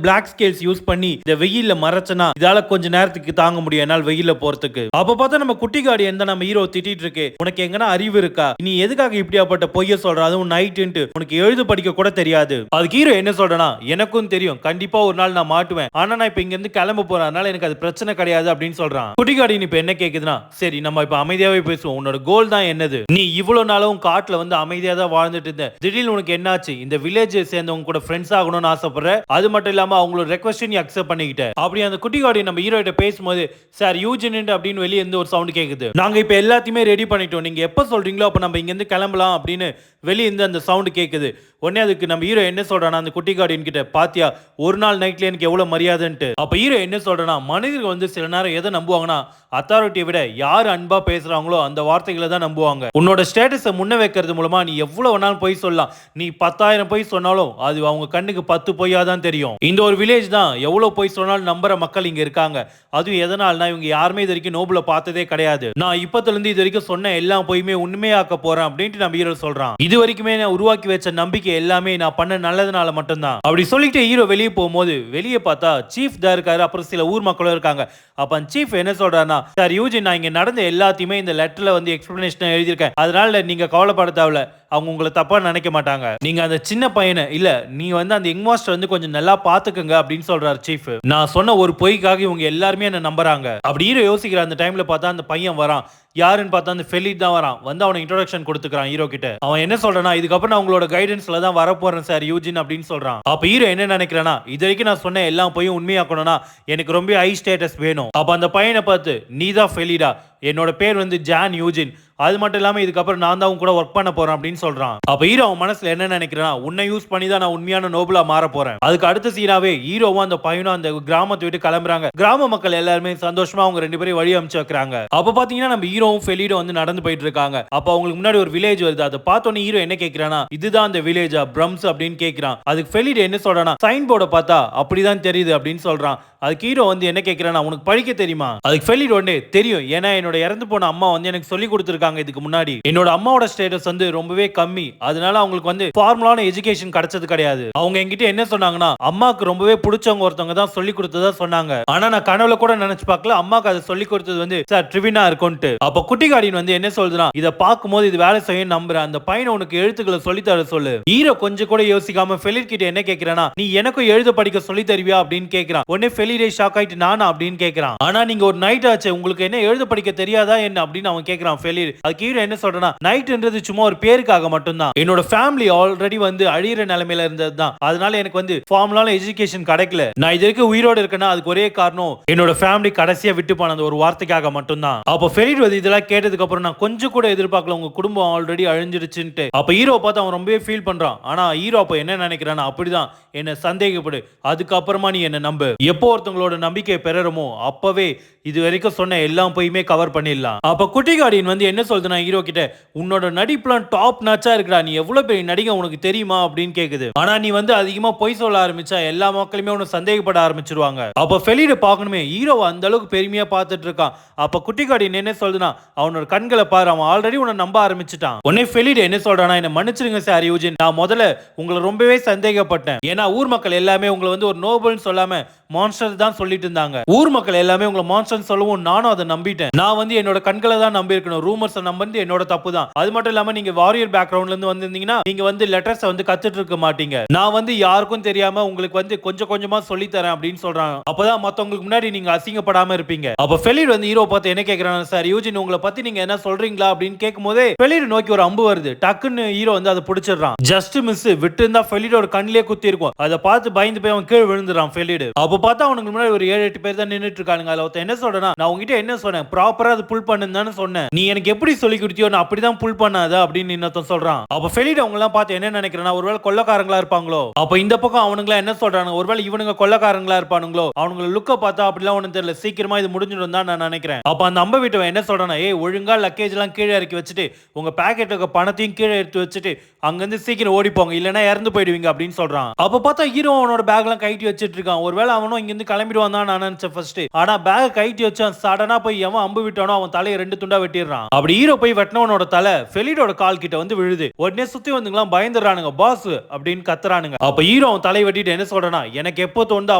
பிளாக் ஸ்கேல்ஸ் யூஸ் பண்ணி இந்த வெயில்ல மறைச்சனா இதால கொஞ்ச நேரத்துக்கு தாங்க முடியும் என்னால் வெயில்ல போறதுக்கு. அப்ப பார்த்தா நம்ம குட்டி கார்டியன் தான் நம்ம ஹீரோ திட்டிட்டு இருக்கு, உனக்கு எங்கன்னா அறிவு இருக்கா, நீ எதுக்காக இப்படியாப்பட்ட பொய்ய சொல்ற, அதுவும் நைட்டுன்ட்டு உனக்கு எழுத படிக்க கூட தெரியாது. அதுக்கு ஹீரோ என்ன சொல்றனா, எனக்கும் தெரியும் கண்டிப்பா ஒரு நாள் நான் மாட்டுவேன், ஆனா நான் இப்ப இங்க இருந்து கிளம்ப போறேன், அதனால எனக்கு அது பிரச்சனை கிடையாது அப்படின்னு சொல்றான். குட்டி கார்டியன் இப்ப என்ன கேக்குதுன்னா, சரி நம்ம இப்ப அமைதியாவே பேசுவோம், உன்னோட கோல் தான் என்னது, நீ இவ்வளவு நாளும் காட்டுல வந்து அமைதியா தான் வாழ்ந்துட்டு இருந்த, திடீர்னு உனக்கு என்னாச்சு, இந்த வில்லேஜ் சேர்ந்தவங்க கூட ஃப்ரெண்ட்ஸ் ஆகணும்னு ஆசைப்படுற, அது மட்டும் இல்லாம அவங்களோட ரெக்வெஸ்ட் நீ அக்செப்ட் பண்ணிக்கிட்ட. அப்படி அந்த குட்டி கார்டியன் நம்ம ஹீரோ கிட்ட பேசும்போது, சார் யூஜின் அப்படின்னு வெளியே இருந்து ஒரு சவுண்ட் கேக்குது, நாங்க இப்ப எல்லாத்தையுமே ரெடி பண்ணிட்டோம், நீங்க எப்ப சொல்றீங்களோ அப்ப நம்ம இங்க இருந்து கிளம்பலாம் அப்படின்னு வெளியே இருந்து அந்த சவுண்ட் கேக்குது. உடனே அதுக்கு நம்ம ஹீரோ என்ன சொல்றானா, அந்த குட்டி கார்டியன் கிட்ட, பாத்தியா ஒரு நாள் நைட்ல எனக்கு எவ்வளவு மரியாதைன்ட்டு. அப்ப ஹீரோ என்ன சொல்றனா, மனிதர்கள் வந்து சில நேரம் எதை நம்புவாங்கன்னா, அத்தாரிட்டியை விட யார் அன்பா பேசுறாங்களோ அந்த வார்த்தைகளை தான் நம்புவாங்க. உன்னோட ஸ்டேட்டஸை முன்ன வைக்கிறது மூலமா நீ எவ்வளவு வேணாலும் பொய் சொல்லலாம், நீ 10,000 பொய் சொன்னாலும் அது அவங்க கண்ணுக்கு 10 பொய்யா தான் தெரியும். இந்த ஒரு வில்லேஜ் தான் எவ்வளவு பொய் சொன்னாலும் நம்புற மக்கள் இங்க இருக்காங்க. அதுவும் எதனால்னா, இவங்க யாருமே இது வரைக்கும் நோபல பார்த்ததே கிடையாது, நான் இப்பத்துல இருந்து இது வரைக்கும் சொன்ன எல்லா பொய்யுமே உண்மையாக்க போறேன் அப்படின்ட்டு நம்ம ஹீரோ சொல்றான். இது வரைக்குமே நான் உருவாக்கி வச்ச நம்பிக்கை எல்லாமே நான் பண்ண நல்லதுனால மட்டும்தான் அப்படி சொல்லிட்டு ஹீரோ வெளியே போகும்போது வெளியே பார்த்தா சீஃப் தான் இருக்காரு, அப்புறம் சில ஊர் மக்களும் இருக்காங்க. அப்ப சீஃப் என்ன சொல்றாருன்னா, சார் யூஜின், நான் இங்க நடந்த எல்லாத்தையுமே இந்த லெட்டர்ல வந்து எக்ஸ்பிளனேஷன் எழுதியிருக்கேன், அதனால நீங்க கவலைப்பட தேவையில்ல, அவங்க உங்களை தப்பா நினைக்க மாட்டாங்க, நீங்க அந்த சின்ன பையனை இல்ல நீ வந்து அந்த யங் மாஸ்டர் வந்து கொஞ்சம் நல்லா பாத்துக்கங்க அப்படின்னு சொல்றாரு சீஃப். நான் சொன்ன ஒரு பொய்க்காக இவங்க எல்லாருமே என்ன நம்புறாங்க. அப்படி ஹீரோ யோசிக்கிற அந்த டைம்ல பார்த்தா அந்த பையன் வரான், யாருன்னு பார்த்தா அந்த ஃபெலிட் தான் வரான், வந்து அவனை இன்ட்ரோடக்ஷன் கொடுத்துக்கிறான் ஹீரோ கிட்ட. அவன் என்ன சொல்றானா, இதுக்கப்புறம் நான் உங்களோட கைடன்ஸ்ல தான் வரப்போறேன் சார் யூஜின் அப்படின்னு சொல்றான். அப்ப ஹீரோ என்ன நினைக்கிறானா, இது வரைக்கும் நான் சொன்ன எல்லா பொய்யும் உண்மையாக்கணும்னா எனக்கு ரொம்ப ஹை ஸ்டேட்டஸ் வேணும். அப்ப அந்த பையனை பார்த்து, நீ தான் ஃபெலிடா, என்னோட பேர் வந்து ஜான் யூஜின், அது மட்டும் இல்லாம இதுக்கப்புறம் நான் தான் கூட ஒர்க் பண்ண போறேன் அப்படின்னு சொல்றான். அப்ப ஹீரோ அவன் மனசுல என்ன நினைக்கிறானா, உன்னை யூஸ் பண்ணி தான் நான் உண்மையான நோபலா மாற போறேன். அதுக்கு அடுத்த சீனாவே ஹீரோவும் அந்த பையனும் அந்த கிராமத்தை விட்டு கிளம்புறாங்க. கிராம மக்கள் எல்லாருமே சந்தோஷமா அவங்க ரெண்டு பேரும் வழி அமைச்சு வைக்கிறாங்க. அப்ப பாத்தீங்கன்னா நம்ம ஹீரோவும் ஃபெலிடோ வந்து நடந்து போயிட்டு இருக்காங்க. அப்ப அவங்களுக்கு முன்னாடி ஒரு வில்லேஜ் வருது. அதை பார்த்தோன்னே ஹீரோ என்ன கேட்கிறானா, இதுதான் அந்த வில்லேஜா பிரம்ஸ் அப்படின்னு கேட்கிறான். அதுக்கு ஃபெலிடோ என்ன சொல்றானா, சைன் போர்டை பார்த்தா அப்படிதான் தெரியுது அப்படின்னு சொல்றான். அதுக்கு ஹீரோ வந்து என்ன கேட்கிறானா, உனக்கு படிக்க தெரியுமா? அதுக்கு ஃபெலிடோ தெரியும், ஏன்னா என்னோட இறந்து போன அம்மா வந்து எனக்கு சொல்லி கொடுத்துருக்காங்க இருக்காங்க இதுக்கு முன்னாடி. என்னோட அம்மாவோட ஸ்டேட்டஸ் வந்து ரொம்பவே கம்மி, அதனால அவங்களுக்கு வந்து ஃபார்மலான எஜுகேஷன் கிடைச்சது கிடையாது. அவங்க என்கிட்ட என்ன சொன்னாங்கன்னா, அம்மாக்கு ரொம்பவே பிடிச்சவங்க ஒருத்தவங்க தான் சொல்லி கொடுத்ததா சொன்னாங்க. ஆனா நான் கனவுல கூட நினைச்சு பார்க்கல அம்மாக்கு அதை சொல்லி கொடுத்தது வந்து சார் ட்ரிவினா இருக்கும்ட்டு. அப்ப குட்டி கார்டியன் வந்து என்ன சொல்றதுனா, இத பாக்கும்போது இது வேலை செய்யும் நம்புறேன், அந்த பையனை உனக்கு எழுத்துக்களை சொல்லி தர சொல்லு. ஹீரோ கொஞ்சம் கூட யோசிக்காம ஃபெலிட் கிட்ட என்ன கேக்குறானா, நீ எனக்கும் எழுத படிக்க சொல்லி தருவியா அப்படின்னு கேக்குறான். உடனே ஃபெலிடே ஷாக் ஆயிட்டு நானா அப்படின்னு கேக்குறான். ஆனா நீங்க ஒரு நைட் ஆச்சு, உங்களுக்கு என்ன எழுத படிக்க தெரியாதா என்ன அப்படின்னு அவன் கேக்குறான் ஃபெலிட். அதுக்கு ஹீரோ என்ன சொல்றனா, நைட்ன்றது சும்மா ஒரு பேருக்காக மட்டும்தான், என்னோட ஃபேமிலி ஆல்ரெடி வந்து அழியிற நிலைமையில இருந்தது தான், அதனால எனக்கு வந்து ஃபார்மலான எஜுகேஷன் கிடைக்கல. நான் இது வரைக்கும் உயிரோடு இருக்கேன்னா அதுக்கு ஒரே காரணம் என்னோட ஃபேமிலி கடைசியா விட்டு போன அந்த ஒரு வார்த்தைக்காக மட்டும்தான். அப்ப ஃபெலிட் வந்து இதெல்லாம் கேட்டதுக்கு அப்புறம் நான் கொஞ்சம் கூட எதிர்பார்க்கல உங்க குடும்பம் ஆல்ரெடி அழிஞ்சிருச்சுன்ட்டு. அப்ப ஹீரோ பார்த்து அவன் ரொம்பவே ஃபீல் பண்றான். ஆனா ஹீரோ அப்ப என்ன நினைக்கிறானா, அப்படிதான் என்ன சந்தேகப்படு, அதுக்கப்புறமா நீ என்ன நம்பு. எப்போ ஒருத்தவங்களோட நம்பிக்கை பெறறமோ அப்பவே இது வரைக்கும் சொன்ன எல்லாம் போயுமே கவர் பண்ணிடலாம். அப்ப குட்டி கார்டியன் வந்து என்ன சொல்றதுனா ஹீரோ கிட்ட, உன்னோட நடிப்புலாம் டாப் நாச்சா இருக்குடா, நீ எவ்வளவு பெரிய நடிகை உனக்கு தெரியுமா அப்படின்னு கேக்குது. ஆனா நீ வந்து அதிகமா பொய் சொல்ல ஆரம்பிச்சா எல்லா மக்களுமே உன்னை சந்தேகப்பட ஆரம்பிச்சிருவாங்க. அப்ப ஃபெலிட பார்க்கணுமே, ஹீரோ அந்த அளவுக்கு பெருமையா பார்த்துட்டு இருக்கான். அப்ப குட்டி கார்டியன் என்ன சொல்றதுனா, அவனோட கண்களை பாரு, அவன் ஆல்ரெடி உன்னை நம்ப ஆரம்பிச்சிட்டான். உடனே ஃபெலிட என்ன சொல்றானா, என்ன மன்னிச்சிருங்க சார் யூஜின், நான் முதல்ல உங்களை ரொம்பவே சந்தேகப்பட்டேன். ஏன்னா ஊர் மக்கள் எல்லாமே உங்களை வந்து ஒரு நோபல்னு சொல்லாம மான்ஸ்டர் தான் சொல்லிட்டு இருந்தாங்க. ஊர் மக்கள் எல்லாமே உங்களை மான்ஸ்டர் சொல்லவும் நானும் அதை நம்பிட்டேன். நான் வந்து என்னோட கண்களை தான் நம்பி இருக்கணும், ரூமர்ஸ் நம்பி என்னோட தப்பு தான். அது மட்டும் இல்லாம நீங்க வாரியர் பேக்ரவுண்ட்ல இருந்து வந்திருந்தீங்கன்னா நீங்க வந்து லெட்டர்ஸ் வந்து கத்துட்டு இருக்க மாட்டீங்க. நான் வந்து யாருக்கும் தெரியாம உங்களுக்கு வந்து கொஞ்சம் கொஞ்சமா சொல்லி தரேன் அப்படின்னு சொல்றாங்க. அப்பதான் மத்தவங்களுக்கு முன்னாடி நீங்க அசிங்கப்படாம இருப்பீங்க. அப்ப ஃபெலிட் வந்து ஹீரோ பார்த்து என்ன கேக்குறாங்க, சார் யூஜின் உங்களை பத்தி நீங்க என்ன சொல்றீங்களா அப்படின்னு கேட்கும்போதே ஃபெலிட் நோக்கி ஒரு அம்பு வருது. டக்குன்னு ஹீரோ வந்து அதை பிடிச்சிடுறான். ஜஸ்ட் மிஸ், விட்டு இருந்தா ஃபெலிடோட கண்ணிலே குத்தி இருக்கும். அதை பார்த்து பயந்து போய் அவன் கீழே விழுந்துறான் ஃபெலிட். அப்ப பார்த்தா அவனுக்கு முன்னாடி ஒரு 7-8 பேர் தான் நின்னுட்டு இருக்கானுங்க. அதுல ஒருத்தன் என்ன சொல்றேன்னா, நான் உங்ககிட்ட என்ன சொன்னேன், ப்ராப்பரா அது புல் பண்ணுன்னு சொன்னேன், நீ எனக்கு எப்படி சொல்லி கொடுத்தியோ நான் அப்படிதான் புல் பண்ணாத அப்படின்னு இன்னொருத்தன் சொல்றான். அப்ப ஃபெலிட் அவங்க எல்லாம் பார்த்து என்ன நினைக்கிறேன்னா, ஒருவேளை கொள்ளக்காரங்களா இருப்பாங்களோ. அப்ப இந்த பக்கம் அவனுங்களா என்ன சொல்றாங்க, ஒருவேளை இவனுங்க கொள்ளக்காரங்களா இருப்பானுங்களோ, அவனுங்கள லுக்க பார்த்தா அப்படிலாம் ஒண்ணும் தெரியல, சீக்கிரமா இது முடிஞ்சிடும் தான் நான் நினைக்கிறேன். அப்ப அந்த அம்ப வீட்டவன் என்ன சொல்றானா, ஏய் ஒழுங்கா லக்கேஜ் எல்லாம் கீழே இறக்கி வச்சுட்டு உங்க பாக்கெட் இருக்க பணத்தையும் கீழே எடுத்து வச்சுட்டு அங்கிருந்து சீக்கிரம் ஓடி போங்க, இல்லனா இறந்து போயிடுவீங்க அப்படின்னு சொல்றான். அப்ப பார்த்தா ஹீரோ அவனோட பேக் எல்லாம் கைட்டி வச்சிட்டு இருக்கான். ஒருவேளை அவனும் இங்க இருந்து கிளம்பிடுவான் தான் நான் நினைச்சேன் ஃபர்ஸ்ட். ஆனா பேக் கைட்டி வச்சான், சடனா போய் எவன் அம்பு விட்டானோ அவன் தலையை 2 துண்டா வெட்டிடுறான். அப்படி ஹீரோ போய் வெட்டினவனோட தலை ஃபெலிடோட கால் கிட்ட வந்து விழுது. உடனே சுத்தி வந்துங்களாம் பயந்துறானுங்க, பாஸ் அப்படின்னு கத்துறானுங்க. அப்ப ஹீரோ அவன் தலை வெட்டிட்டு என்ன சொல்றானா, எனக்கு எப்போ தோணுதோ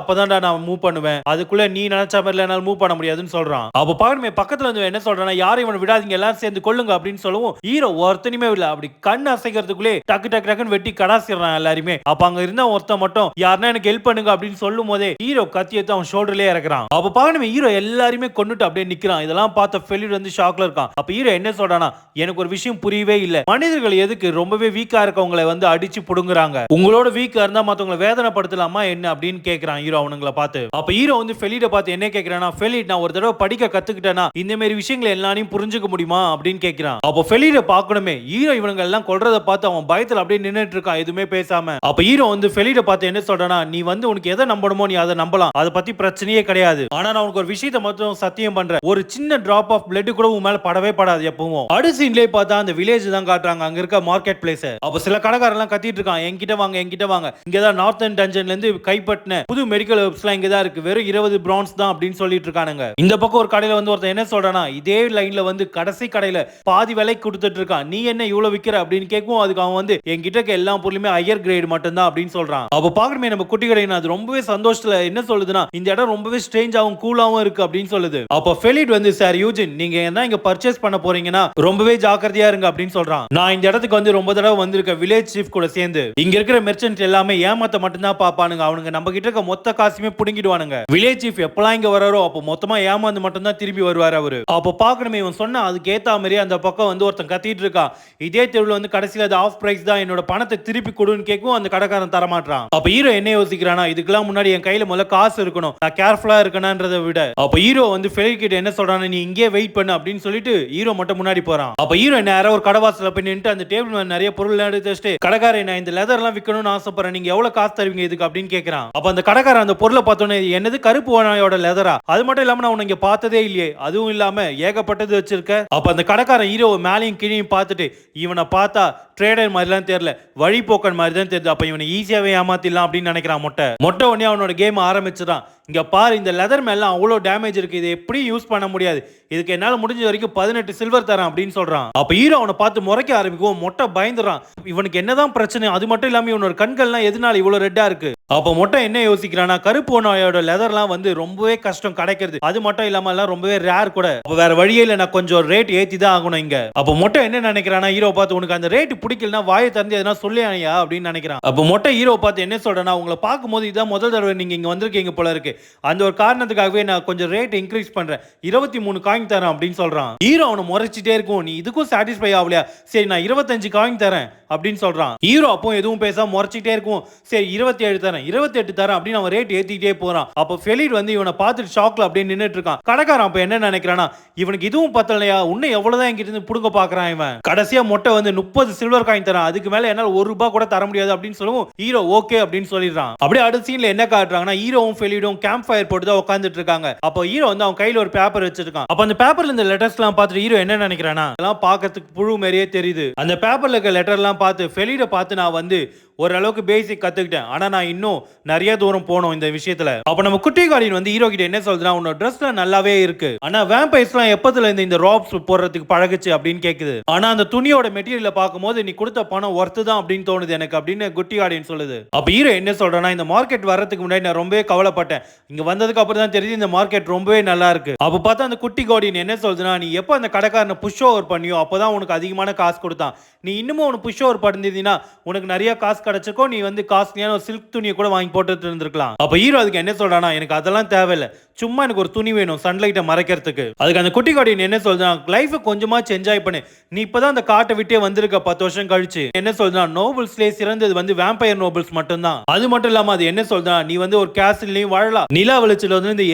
அப்பதான்டா நான் மூவ் பண்ணுவேன், அதுக்குள்ள நீ நினைச்ச மாதிரி என்னால மூவ் பண்ண முடியாதுன்னு சொல்றான். அப்ப பாருமே பக்கத்துல வந்து என்ன சொல்றானா, யாரும் இவனை விடாதீங்க, எல்லாரும் சேர்ந்து கொல்லுங்க அப்படின்னு சொல்லவும் ஹீரோ ஒருத்தனுமே இல்ல, அப்படி கண் அசைக்கிறதுக்குள்ளே டக்கு டக்கு டக்குன்னு வெட்டி கடாசிடுறான் எல்லாருமே. அப்ப அங்க இருந்த ஒருத்தன் மட்டும் யாருன்னா எனக்கு ஹெல்ப் பண்ணுங்க அப்படின்னு சொல்லும் போதே ஹீரோ கத்தி எடுத்து அவன் ஷோல்டர்லயே இறக்குறான். அப்ப பாருமே ஹீரோ எல்லாருமே கொன்னுட்டு அப்படியே நிக்கிறான். இதெல்லாம் பார்த்த ஃபெலிட் வந்து ஷாக்ல இருக்கான். அப்ப ஹீரோ என்ன சொல்றானா, எனக்கு ஒரு விஷயம் புரியவே இல்ல, மனிதர்கள் எதுக்கு ரொம்பவே வீக்கா இருக்கவங்களை வந்து அடிச்சு புடுங்குறாங்க, உங்களோட வீக்கா இருந்தா மத்தவங்களை வேதனைப்படுத்தலாமா என்ன அப்படின்னு கேக்குறான் ஹீரோ அவனுங்கள பார்த்து. அப்ப ஹீரோ வந்து ஃபெலிட பார்த்து என்ன கேக்குறானா, ஃபெலிட் நான் ஒரு தடவை படிக்க கத்துக்கிட்டேனா இந்த மாதிரி விஷயங்களை எல்லாரையும் புரிஞ்சுக்க முடியுமா அப்படின்னு கேக்குறான். அப்ப ஃபெலிட பார்க்கணுமே, ஹீரோ இவங்க எல்லாம் கொல்றத பார்த்து அவன் பயத்துல அப்படியே நின்னுட்டு இருக்கான் எதுவுமே பேசாம. அப்ப ஹீரோ வந்து ஃபெலிட பார்த்து என்ன சொல்றானா, நீ வந்து உனக்கு எதை நம்பணுமோ நீ அதை நம்பலாம், அதை பத்தி பிரச்சனையே கிடையாது, ஆனா நான் உனக்கு ஒரு விஷயத்தை மட்டும் சத்தியம் பண்றேன், ஒரு சின்ன டிராப் ஆஃப் பிளட் கூட உன் மேல படவே படாது எப்பவும். அடுத்த சீன்லயே பார்த்தா அந்த வில்லேஜ் தான் காட்டுறாங்க, அங்க இருக்க மார்க்கெட் பிளேஸ். அப்ப சில கடைக்காரங்க எல்லாம் கத்திட்டு இருக்கான், என்கிட்ட வாங்க என்கிட்ட வாங்க, இங்க தான் நார்த்தன் டஞ்சன்ல இருந்து கைப்பற்றின புது மெடிக்கல் ஹெர்ப்ஸ் எல்லாம் இங்க தான் இருக்கு, வெறும் 20 பிரான்ஸ் தான் அப்படின்னு சொல்லிட்டு இருக்கானுங்க. இந்த பக்கம் ஒரு கடையில வந்து ஒருத்தன் என்ன சொல்றானா, இதே லைன்ல வந்து கடைசி கடையில பாதி விலைக்கு கொடுத்துட்டு இருக்கான், நீ என்ன இவ்வளவு விக்கிற அப்படின்னு கேட்கும். அதுக்கு அவன் வந்து என்கிட்ட இருக்க எல்லா பொருளுமே ஹையர் கிரேட் மட்டும் தான் அப்படின்னு சொல்றான். அப்ப பாக்கணுமே நம்ம குட்டி கடையின அது ரொம்பவே சந்தோஷத்துல என்ன சொல்லுதுன்னா, இந்த இடம் ரொம்பவே ஸ்ட்ரேஞ்சாவும் கூலாவும் இருக்கு அப்படின்னு சொல்லுது. அப்ப ஃபெலிட் வந்து சார் யூஜின் நீங்க என்ன இங்க பர்ச்சேஸ் பண்ண போறீங்கன்னா ரொம்பவே ஜாக்கிரதையா இருங்க அப்படின்னு சொல்றான். நான் இந்த இடத்துக்கு வந்து ரொம்ப தடவை வந்திருக்க வில்லேஜ் சீஃப் கூட சேர்ந்து இங்க இருக்கிற மெர்ச்சன்ட் எல்லாமே ஏமாத்த மட்டும் தான் பாப்பானுங்க, அவனுங்க நம்ம கிட்ட இருக்க மொத்த காசுமே புடுங்கிடுவானுங்க. வில்லேஜ் சீஃப் எப்பலாம் இங்க வராரோ அப்ப மொத்தமா ஏமாந்து மட்டும் தான் திரும்பி வருவார் அவரு. அப்ப பாக்கணுமே இவன் சொன்னா அதுக்கு ஏத்த மாதிரி அந்த பக்கம் வந்து ஒருத்தன் கத்திட்டு இருக்கான், இதே தெருவுல வந்து கடைசியில அது ஆஃப் பிரைஸ் தான், என்னோட பணத்தை திருப்பி கொடுன்னு கேட்கும். அந்த கடைக்காரன் தர மாட்டான். அப்ப ஹீரோ என்ன யோசிக்கிறானா, இதுக்கெல்லாம் முன்னாடி என் கையில முதல்ல காசு இருக்கணும், நான் கேர்ஃபுல்லா இருக்கணும்ன்றதை விட அப்ப ஹீரோ வந்து ஃபெலிட் கிட்ட என்ன சொல்றானா, நீ இங்கே வெயிட் பண்ணு அப்படின்னு சொல்லிட்டு ஹீரோ மட்டும் முன்னாடி போறான். அப்ப ஹீரோ நேரா ஒரு கடைவாசல போய் நின்று அந்த டேபிள் மேல நிறைய பொருள் எடுத்து வச்சுட்டு, கடைக்காரன் நான் இந்த லெதர் எல்லாம் விற்கணும்னு ஆசைப்படுறேன், நீங்க எவ்வளவு காசு தருவீங்க இதுக்கு அப்படின்னு கேட்கறான். அப்ப அந்த கடைக்காரன் அந்த பொருளை பார்த்தோன்னே, என்னது கருப்பு ஓனாயோட லெதரா, அது மட்டும் இல்லாம நான் இங்க பார்த்ததே இல்லையே, அதுவும் இல்லாம ஏகப்பட்டது வச்சிருக்க. அப்ப அந்த கடைக்காரன் ஹீரோ மேலையும் கீழையும் பார்த்துட்டு, இவனை பார்த்தா ட்ரேடர் மாதிரிலாம் தெரியல, வழிபோக்கன் மாதிரி தான் தெரியுது, அப்ப இவனை ஈஸியாவே ஏமாத்திடலாம் அப்படின்னு நினைக்கிறான். மொட்டை உடனே அவனோட கேம் ஆரம்பிச்சுதான். இங்க பாரு இந்த லெதர் மேல அவ்வளோ டேமேஜ் இருக்கு, இதை எப்படி யூஸ் பண்ண முடியாது, இதுக்கு என்னால முடிஞ்ச வரைக்கும் 18 சில்வர் தரேன் அப்படின்னு சொல்றான். அப்ப ஹீரோ அவனை பார்த்து முறைக்க ஆரம்பிக்கும். மொட்டை பயந்துறான். இவனுக்கு என்னதான் பிரச்சனை, அது மட்டும் இல்லாம இவனோட கண்கள்லாம் எதனால இவ்வளவு ரெட்டா இருக்கு. அப்ப மொட்டை என்ன யோசிக்கிறானா, கருப்பு நோயோட லெதர்லாம் வந்து ரொம்பவே கஷ்டம் கிடைக்கிறது, அது மட்டும் இல்லாம எல்லாம் ரொம்பவே ரேர் கூட. அப்ப வேற வழியே இல்ல, நான் கொஞ்சம் ரேட் ஏத்தி தான் ஆகணும் இங்க. அப்ப மொட்டை என்ன நினைக்கிறானா, ஹீரோ பார்த்து உனக்கு அந்த ரேட் பிடிக்கலனா வாயை திறந்து எதனா சொல்லியா அப்படின்னு நினைக்கிறான். அப்ப மொட்டை ஹீரோ பார்த்து என்ன சொல்றேன்னா, உங்களை பார்க்கும்போது இதான் முதல் தடவை நீங்க இங்க வந்திருக்கீங்க போல இருக்கு, அந்த ஒரு காரணத்துக்காகவே நான் கொஞ்சம் ரேட் இன்க்ரீஸ் பண்றேன், 23 காயின் தரேன் அப்படின்னு சொல்றான். ஹீரோ அவனை முறைச்சிட்டே இருக்கும். நீ இதுக்கும் சாட்டிஸ்ஃபை ஆகலையா, சரி நான் 25 காயின் தரேன் அப்படின்னு சொல்றான். ஹீரோ அப்போ எதுவும் பேசாம முறைச்சிட்டே இருக்கும். சரி 27 தரேன், 28 தரேன் அப்படின்னு அவன் ரேட் ஏத்திட்டே போறான். அப்போ ஃபெலிட் வந்து இவனை பார்த்துட்டு ஷாக்ல அப்படியே நின்னுட்டு இருக்கான். கடைக்காரன் அப்ப என்ன நினைக்கிறானா, இவனுக்கு இதுவும் பத்தலையா, உன்னை எவ்வளவுதான் என்கிட்ட இருந்து புடுங்க பாக்குறான் இவன். கடைசியா மொட்டை வந்து 30 சில்வர் காயின் தரான், அதுக்கு மேல என்னால ₹1 கூட தர முடியாது அப்படின்னு சொல்லவும் ஹீரோ ஓகே அப்படின்னு சொல்லிடுறான். அப்படியே அடுத்த சீன்ல என்ன காட்டுறாங்கன்னா, ஹீரோவும் ஃபெலிடும் கேம்ப் ஃபயர் போட்டு தான் உட்கார்ந்துட்டு இருக்காங்க. அப்போ ஹீரோ வந்து அவன் கையில ஒரு பேப்பர் வச்சிருக்கான். அப்ப அந்த பேப்பர்ல இந்த லெட்டர்ஸ் எல்லாம் பார்த்துட்டு ஹீரோ என்ன நினைக்கிறானா, எல்லாம் பார்க்கிறதுக்கு புழு மாதிரியே தெரியுது. அந்த பேப்பர்ல இருக்க லெட்டர் எல்லாம் பார்த்து ஃபெலிட பார்த்து நான் வந்து ஓரளவுக்கு பேசிக் கத்துக்கிட்டேன், ஆனா நான் இன்னும் நிறைய தூரம் போனோம் இந்த விஷயத்துல. அப்ப நம்ம குட்டி கார்டியன் வந்து ஹீரோ கிட்ட என்ன சொல்றா, உன்னோட ட்ரெஸ்ல நல்லாவே இருக்கு, ஆனா வேம்பைர்ஸ்லாம் எப்பத்துல இந்த ராப்ஸ் போடுறதுக்கு பழகுச்சு அப்படின்னு கேக்குது. ஆனா அந்த துணியோட மெட்டீரியல பார்க்கும்போது நீ கொடுத்த பணம் ஒர்த்து தான் அப்படின்னு தோணுது எனக்கு அப்படின்னு குட்டி கார்டியன் சொல்லுது. அப்ப ஹீரோ என்ன சொல்றேன்னா, இந்த மார்க்கெட் வர்றதுக்கு முன்னாடி நான் ரொம்பவே கவலைப்பட்டேன், இங்க வந்ததுக்கு அப்புறம் தான் தெரியுது இந்த மார்க்கெட் ரொம்பவே நல்லா இருக்கு. அப்ப பார்த்தா அந்த குட்டி கார்டியன் என்ன சொல்றதுன்னா, நீ எப்ப அந்த கடைக்காரனை புஷ் ஓவர் பண்ணியோ அப்பதான் உனக்கு அதிகமான காசு கொடுத்தான், நீ இன்னமும் உனக்கு புஷ் ஓவர் பண்ணிருந்தீங்கன்னா உனக்கு நிறைய காசு கிடைச்சிருக்கும், நீ வந்து காஸ்ட்லியான ஒரு சில்க் துணியை கூட வாங்கி போட்டு இருந்திருக்கலாம். அப்ப ஹீரோ அதுக்கு என்ன சொல்றானா, எனக்கு அதெல்லாம் தேவையில்லை, சும்மா எனக்கு ஒரு துணி வேணும் சன்லைட்டை மறைக்கிறதுக்கு. அதுக்கு அந்த குட்டி கார்டியன் என்ன சொல்றான், லைஃப் கொஞ்சமா என்ஜாய் பண்ணு, நீ இப்பதான் அந்த காட்டை விட்டே வந்திருக்க 10 வருஷம் கழிச்சு. என்ன சொல்றான், நோபல்ஸ்லயே சிறந்தது வந்து வேம்பயர் நோபல்ஸ் மட்டும்தான், அது மட்டும் இல்லாம அது என்ன சொல்றான், நீ வந்து ஒரு கேசல்லையும் வாழலாம், நிலா வெளிச்சல வந்து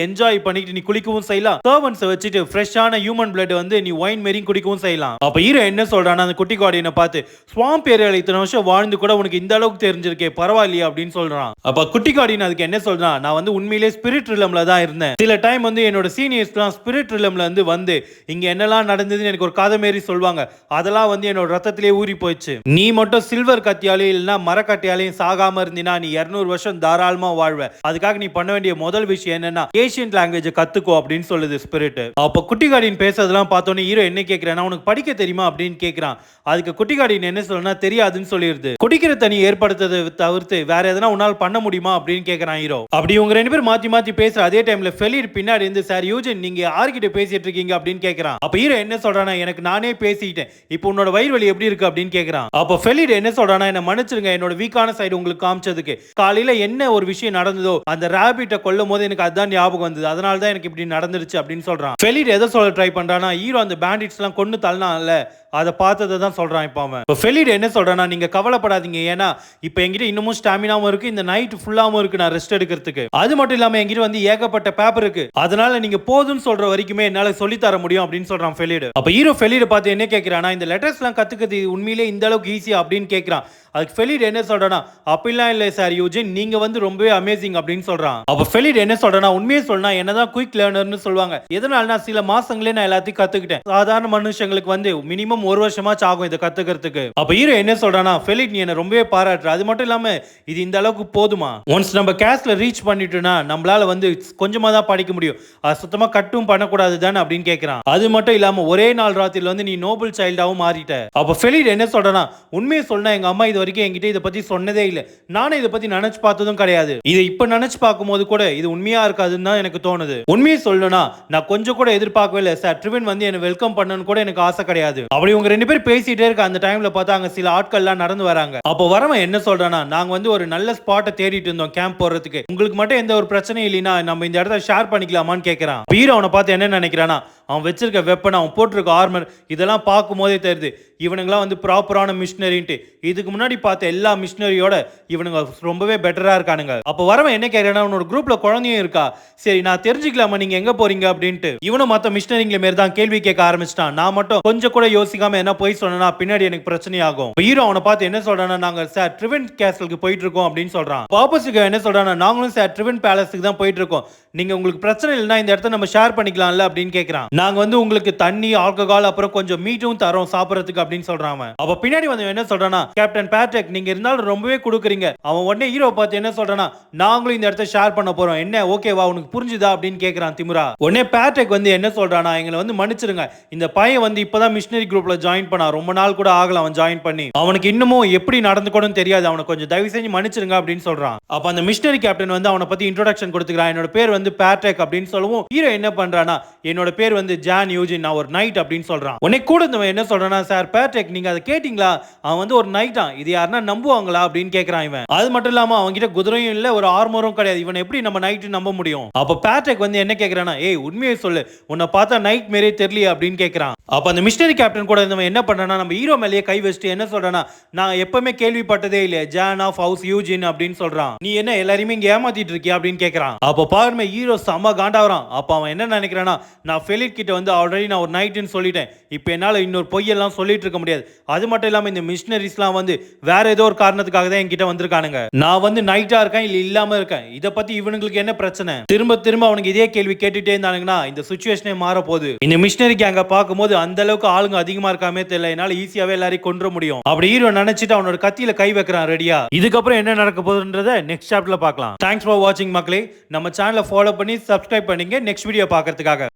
என்ஜாய் பண்ணிட்டு நீ குளிக்கவும் செய்யலாம், சர்வன்ட்ஸ் வச்சுட்டு ஃப்ரெஷ்ஷான ஹியூமன் பிளட் வந்து நீ ஒயின் மேரி குடிக்கவும் செய்யலாம். அப்ப ஹீரோ என்ன சொல்றானா, அந்த குட்டி கார்டியனை பார்த்து, ஸ்வாம்ப் ஏரியால இத்தனை வருஷம் வாழ்ந்து கூட உனக்கு இந்த அளவுக்கு தெரிஞ்சிருக்கே பரவாயில்லையா அப்படின்னு சொல்றான். அப்ப குட்டி கார்டியன் அதுக்கு என்ன சொல்றான், நான் வந்து உண்மையிலே ஸ்பிரிட் ரிலம்ல தான் இருந்தேன், சில டைம் வந்து என்னோட சீனியர்ஸ்லாம் ஸ்பிரிட் ரிலம்ல வந்து இங்க என்னெல்லாம் நடந்ததுன்னு எனக்கு ஒரு கதை மாரி சொல்வாங்க, அதெல்லாம் வந்து என்னோட ரத்தத்திலே ஊறி போயிடுச்சு, நீ மட்டும் சில்வர் கத்தியாலையும் இல்லைன்னா மரக்கட்டியாலையும் சாகாம இருந்தினா நீ 200 வருஷம் தாராளமா வாழ்வ, அதுக்காக நீ பண்ண வேண்டிய முதல் விஷயம் என்னன்னா ஏசியன் லாங்குவேஜ் கத்துக்கோ அப்படின்னு சொல்லுது ஸ்பிரிட். அப்ப குட்டி கார்டியன் பேசுறதெல்லாம் பார்த்தோன்னே ஹீரோ என்ன கேட்கிறேன்னா, உனக்கு படிக்க தெரியுமா அப்படின்னு கேட்கிறான். அதுக்கு குட்டி கார்டியன் என்ன சொல்றா, தெரியாதுன்னு சொல்லிடுது. குடிக்கிற தண்ணி ஏற்படுத்ததை தவிர்த்து வேற எதனா உன்னால் பண்ண முடியுமா அப்படின்னு கேட்கிறான் ஹீரோ. அப்படி இவங்க 2 பேரும் மாத்தி மாத்தி பேசுற அதே டைம்ல ஃபெலிட் பின்னாடி இருந்து, சார் யூஜின் நீங்க யார்கிட்ட பேசிட்டு இருக்கீங்க அப்படின்னு கேட்கிறான். அப்ப ஹீரோ என்ன சொல்றானா, எனக்கு நானே பேசிட்டேன், இப்போ உன்னோட வயிறு வலி எப்படி இருக்கு அப்படின்னு கேட்கிறான். அப்ப ஃபெலிட் என்ன சொல்றானா, என்ன மன்னிச்சிருங்க, என்னோட வீக்கான சைடு உங்களுக்கு காமிச்சதுக்கு, காலையில என்ன ஒரு விஷயம் நடந்ததோ அந்த ராபிட்ட கொல்லும் போது எனக்கு அதுதான் ஞாபகம் வந்தது, அதனால தான் எனக்கு இப்படி நடந்துருச்சு அப்படின்னு சொல்றான். ஃபெலிட் எதை சொல்ல ட்ரை பண்றானா, ஹீரோ அந்த பேண்டிட்ஸ் எல்லாம் கொன்னு தள்ளனான்ல அதை பார்த்ததை தான் சொல்றான். இப்போ அவன் ஃபெலிட் என்ன சொல்றானா, நீங்க கவலைப்படாதீங்க, ஏன்னா இப்போ என்கிட்ட இன்னமும் ஸ்டாமினாவும் இருக்கு, இந்த நைட் ஃபுல்லாவும் இருக்கு நான் ரெஸ்ட் எடுக்கிறதுக்கு, அது மட்டும் இல்லாம என்கிட்ட வந்து ஏகப்பட்ட பேப்பர் இருக்கு, அதனால நீங்க போதும்னு சொல்ற வரைக்குமே என்னால சொல்லி தர முடியும் அப்படின்னு சொல்றான் ஃபெலிட். அப்ப ஹீரோ ஃபெலிட் பார்த்து என்ன கேட்கிறானா, இந்த லெட்டர்ஸ் எல்லாம் கத்துக்கிறது உண்மையிலே இந்த அளவுக்கு ஈஸியா அப்படின்னு கேட்கிறான். அதுக்கு ஃபெலிட் என்ன சொல்றானா, அப்படிலாம் இல்லை சார் யூஜின், நீங்க வந்து ரொம்பவே அமேசிங் அப்படின்னு சொல்றான். அப்ப ஃபெலிட் என்ன சொல்றானா, உண்மையே சொன்னா என்னதான் குயிக் லேர்னர்னு சொல்லுவாங்க, எதனாலனா சில மாசங்களே நான் எல்லாத்தையும் கத்துக்கிட்டேன், சாதாரண மனுஷங்களுக்கு வந்து மினிமம் 1 வருஷமாச்சு ஆகும் இதை கத்துக்கிறதுக்கு. அப்ப ஹீரோ என்ன சொல்றானா, ஃபெலிட் நீ என்ன ரொம்பவே பாராட்டுற, அது மட்டும் இல்லாம இது இந்த அளவுக்கு போதுமா, ஒன்ஸ் நம்ம கேஸ்ல ரீச் பண்ணிட்டோம்னா நம்மளால வந்து கொஞ்சமா தான் படிக்க முடியும், அது சுத்தமா கட்டும் பண்ணக்கூடாது தானே அப்படின்னு கேட்கிறான். அது மட்டும் இல்லாம ஒரே நாள் ராத்திரில வந்து நீ நோபல் சைல்டாவும் மாறிட்ட. அப்ப ஃபெலிட் என்ன சொல்றானா, உண்மையை சொன்னா எங்க அம்மா இது வரைக்கும் என்கிட்ட இதை பத்தி சொன்னதே இல்லை, நானும் இதை பத்தி நினைச்சு பார்த்ததும் கிடையாது, இதை இப்ப நினைச்சு பார்க்கும்போது கூட இது உண்மையா இருக்காதுன்னு தான் எனக்கு தோணுது, உண்மையை சொல்லணும்னா நான் கொஞ்சம் கூட எதிர்பார்க்கவே இல்லை சார், ட்ரிவின் வந்து என்ன வெல்கம் பண்ணணும்னு கூட எனக்கு ஆசை கிடையாது. அப்படி உங்க 2 பேர் பேசிட்டே இருக்க அந்த டைம்ல பார்த்தா அங்க சில ஆட்கள்லாம் நடந்து வராங்க. அப்போ வரவன் என்ன சொல்றானா, நாங்க வந்து ஒரு நல்ல ஸ்பாட்டை தேடிட்டு இருந்தோம் கேம்ப் போறதுக்கு, உங்களுக்கு மட்டும் எந்த ஒரு பிரச்சனையும் இல்லைன்னா நம்ம இந்த இடத்த ஷேர் பண்ணிக்கலாமான்னு கேட்கறான். ஹீரோ அவனை பார்த்து என்ன நினைக்கிறானா, அவன் வச்சிருக்க வெப்பன், அவன் போட்டிருக்க ஆர்மர், இதெல்லாம் பார்க்கும் போதே தெரியுது இவனுங்களாம் வந்து ப்ராப்பரான மிஷினரின்ட்டு. இதுக்கு முன்னாடி பார்த்த எல்லா மிஷினரியோட இவனுங்க ரொம்பவே பெட்டரா இருக்கானுங்க. அப்போ வரவன் என்ன கேட்கறானா, உன்னோட குரூப்ல குழந்தையும் இருக்கா, சரி நான் தெரிஞ்சுக்கலாமா நீங்க எங்க போறீங்க அப்படின்ட்டு. இவனும் மத்த மிஷினரிங்கள மாரி தான் கேள்வி கேட்க ஆரம்பிச்சிட்டான். நான் மட்டும் கொஞ்சம் கூட யோசிக்காம என்ன போய் சொன்னா பின்னாடி எனக்கு பிரச்சனை ஆகும். ஹீரோ அவனை பார்த்து என்ன சொல்றானா, நாங்க சார் ட்ரிவன் கேசலுக்கு போயிட்டு இருக்கோம் அப்படின்னு சொல்றான். ஆப்போசிட் என்ன சொல்றானா, நாங்களும் சார் ட்ரிவன் பேலஸுக்கு தான் போயிட்டு இருக்கோம், நீங்க உங்களுக்கு பிரச்சனை இல்லைன்னா இந்த இடத்த நம்ம ஷேர் பண்ணிக்கலாம்ல அப்படின்னு கேக்குறான். நாங்க வந்து உங்களுக்கு தண்ணி, ஆல்கஹால் அப்புறம் கொஞ்சம் மீட்டும் தரோம் சாப்பிடறதுக்கு அப்படின்னு சொல்றான் அவன். அப்ப பின்னாடி வந்து என்ன சொல்றானா, கேப்டன் பேட்ரிக் நீங்க இருந்தாலும் ரொம்பவே கொடுக்குறீங்க. அவன் உடனே ஹீரோ பார்த்து என்ன சொல்றானா, நாங்களும் இந்த இடத்த ஷேர் பண்ண போறோம், என்ன ஓகேவா உனக்கு புரிஞ்சுதா அப்படின்னு கேக்குறான் திமிரா. உடனே பேட்ரிக் வந்து என்ன சொல்றானா, எங்களை வந்து மன்னிச்சிருங்க, இந்த பையன் வந்து இப்பதான் மிஷனரி குரூப்ல ஜாயின் பண்ணா, ரொம்ப நாள் கூட ஆகல அவன் ஜாயின் பண்ணி, அவனுக்கு இன்னமும் எப்படி நடந்துக்கணும்னு தெரியாது, அவனை கொஞ்சம் தயவு செஞ்சு மன்னிச்சிருங்க அப்படின்னு சொல்றான். அப்ப அந்த மிஷனரி கேப்டன் வந்து அவனை பத்தி இன்ட்ரோடக்ஷன் கொடுத்துக்கிறான். என்னோட பேர் வந்து பேட்ரிக் அப்படின்னு சொல்லவும் ஹீரோ என்ன பண்றானா, என்னோட பேர் வந்து ஜான் யூஜின், நான் ஒரு நைட் அப்படின்னு சொல்றான். உடனே கூட இருந்தவன் என்ன சொல்றானா, சார் பேட்ரிக் நீங்க அதை கேட்டீங்களா, அவன் வந்து ஒரு நைட்டா, இது யாருன்னா நம்புவாங்களா அப்படின்னு கேக்குறான் இவன். அது மட்டும் இல்லாம அவங்க கிட்ட குதிரையும் இல்ல, ஒரு ஆர்மரும் கிடையாது, இவன் எப்படி நம்ம நைட் நம்ப முடியும்? அப்ப பேட்ரிக் வந்து என்ன கேக்குறானா, ஏய் உண்மையை சொல்லு, உன்னை பார்த்தா நைட் மாரியே தெரியலையே அப்படின்னு கேக்குறான். அப்ப அந்த மிஷனரி கேப்டன் கூட இருந்தவன் என்ன பண்றானா, நம்ம ஹீரோ மேலேயே கை வச்சுட்டு என்ன சொல்றானா, நான் எப்பவுமே கேள்விப்பட்டதே இல்ல ஜான் ஆஃப் ஹவுஸ் யூஜின் அப்படின்னு சொல்றான். நீ என்ன எல்லாரையுமே இங்க ஏமாத்திட்டு இருக்கியா அப்படின்னு கேக்குறான். அப்ப பாருமே ஹீரோ செம காண்டாவறான். அப்ப அவன் என்ன நினைக்கிறானா, நான் ஃபெலிட் கிட்ட வந்து ஆல்ரெடி நான் ஒரு நைட்னு சொல்லிட்டேன், இப்போ என்னால இன்னொரு பொய்யெல்லாம் சொல்லிட்டு இருக்க முடியாது. அது மட்டும் இல்லாம இந்த மிஷனரிஸ்லாம் வந்து வேற ஏதோ ஒரு காரணத்துக்காக தான் என்கிட்ட வந்திருக்கானுங்க. நான் வந்து நைட்டா இருக்கேன் இல்ல இல்லாம இருக்கேன், இத பத்தி இவனுங்களுக்கு என்ன பிரச்சனை? திரும்ப திரும்ப அவனுக்கு இதே கேள்வி கேட்டுட்டே இருந்தானுங்கன்னா இந்த சிச்சுவேஷனே மாற போகுது. இந்த மிஷனரி கேங்க பார்க்கும்போது அந்த அளவுக்கு ஆளுங்க அதிகமா இருக்காமே தெரியல, என்னால ஈஸியாவே எல்லாரையும் கொன்ற முடியும் அப்படி ஹீரோ நினைச்சிட்டு அவனோட கத்தியில கை வைக்கிறான் ரெடியா. இதுக்கப்புறம் என்ன நடக்க போகுதுன்றத நெக்ஸ்ட் சாப்டர்ல பார்க்கலாம். தேங்க்ஸ் ஃபார் வாட்சிங் மக்களே. நம்ம சேனலை ஃபாலோ பண்ணி சப்ஸ்கிரைப் பண்ணீங்க நெக்ஸ்ட் வீடியோ பார்க்கறதுக்காக.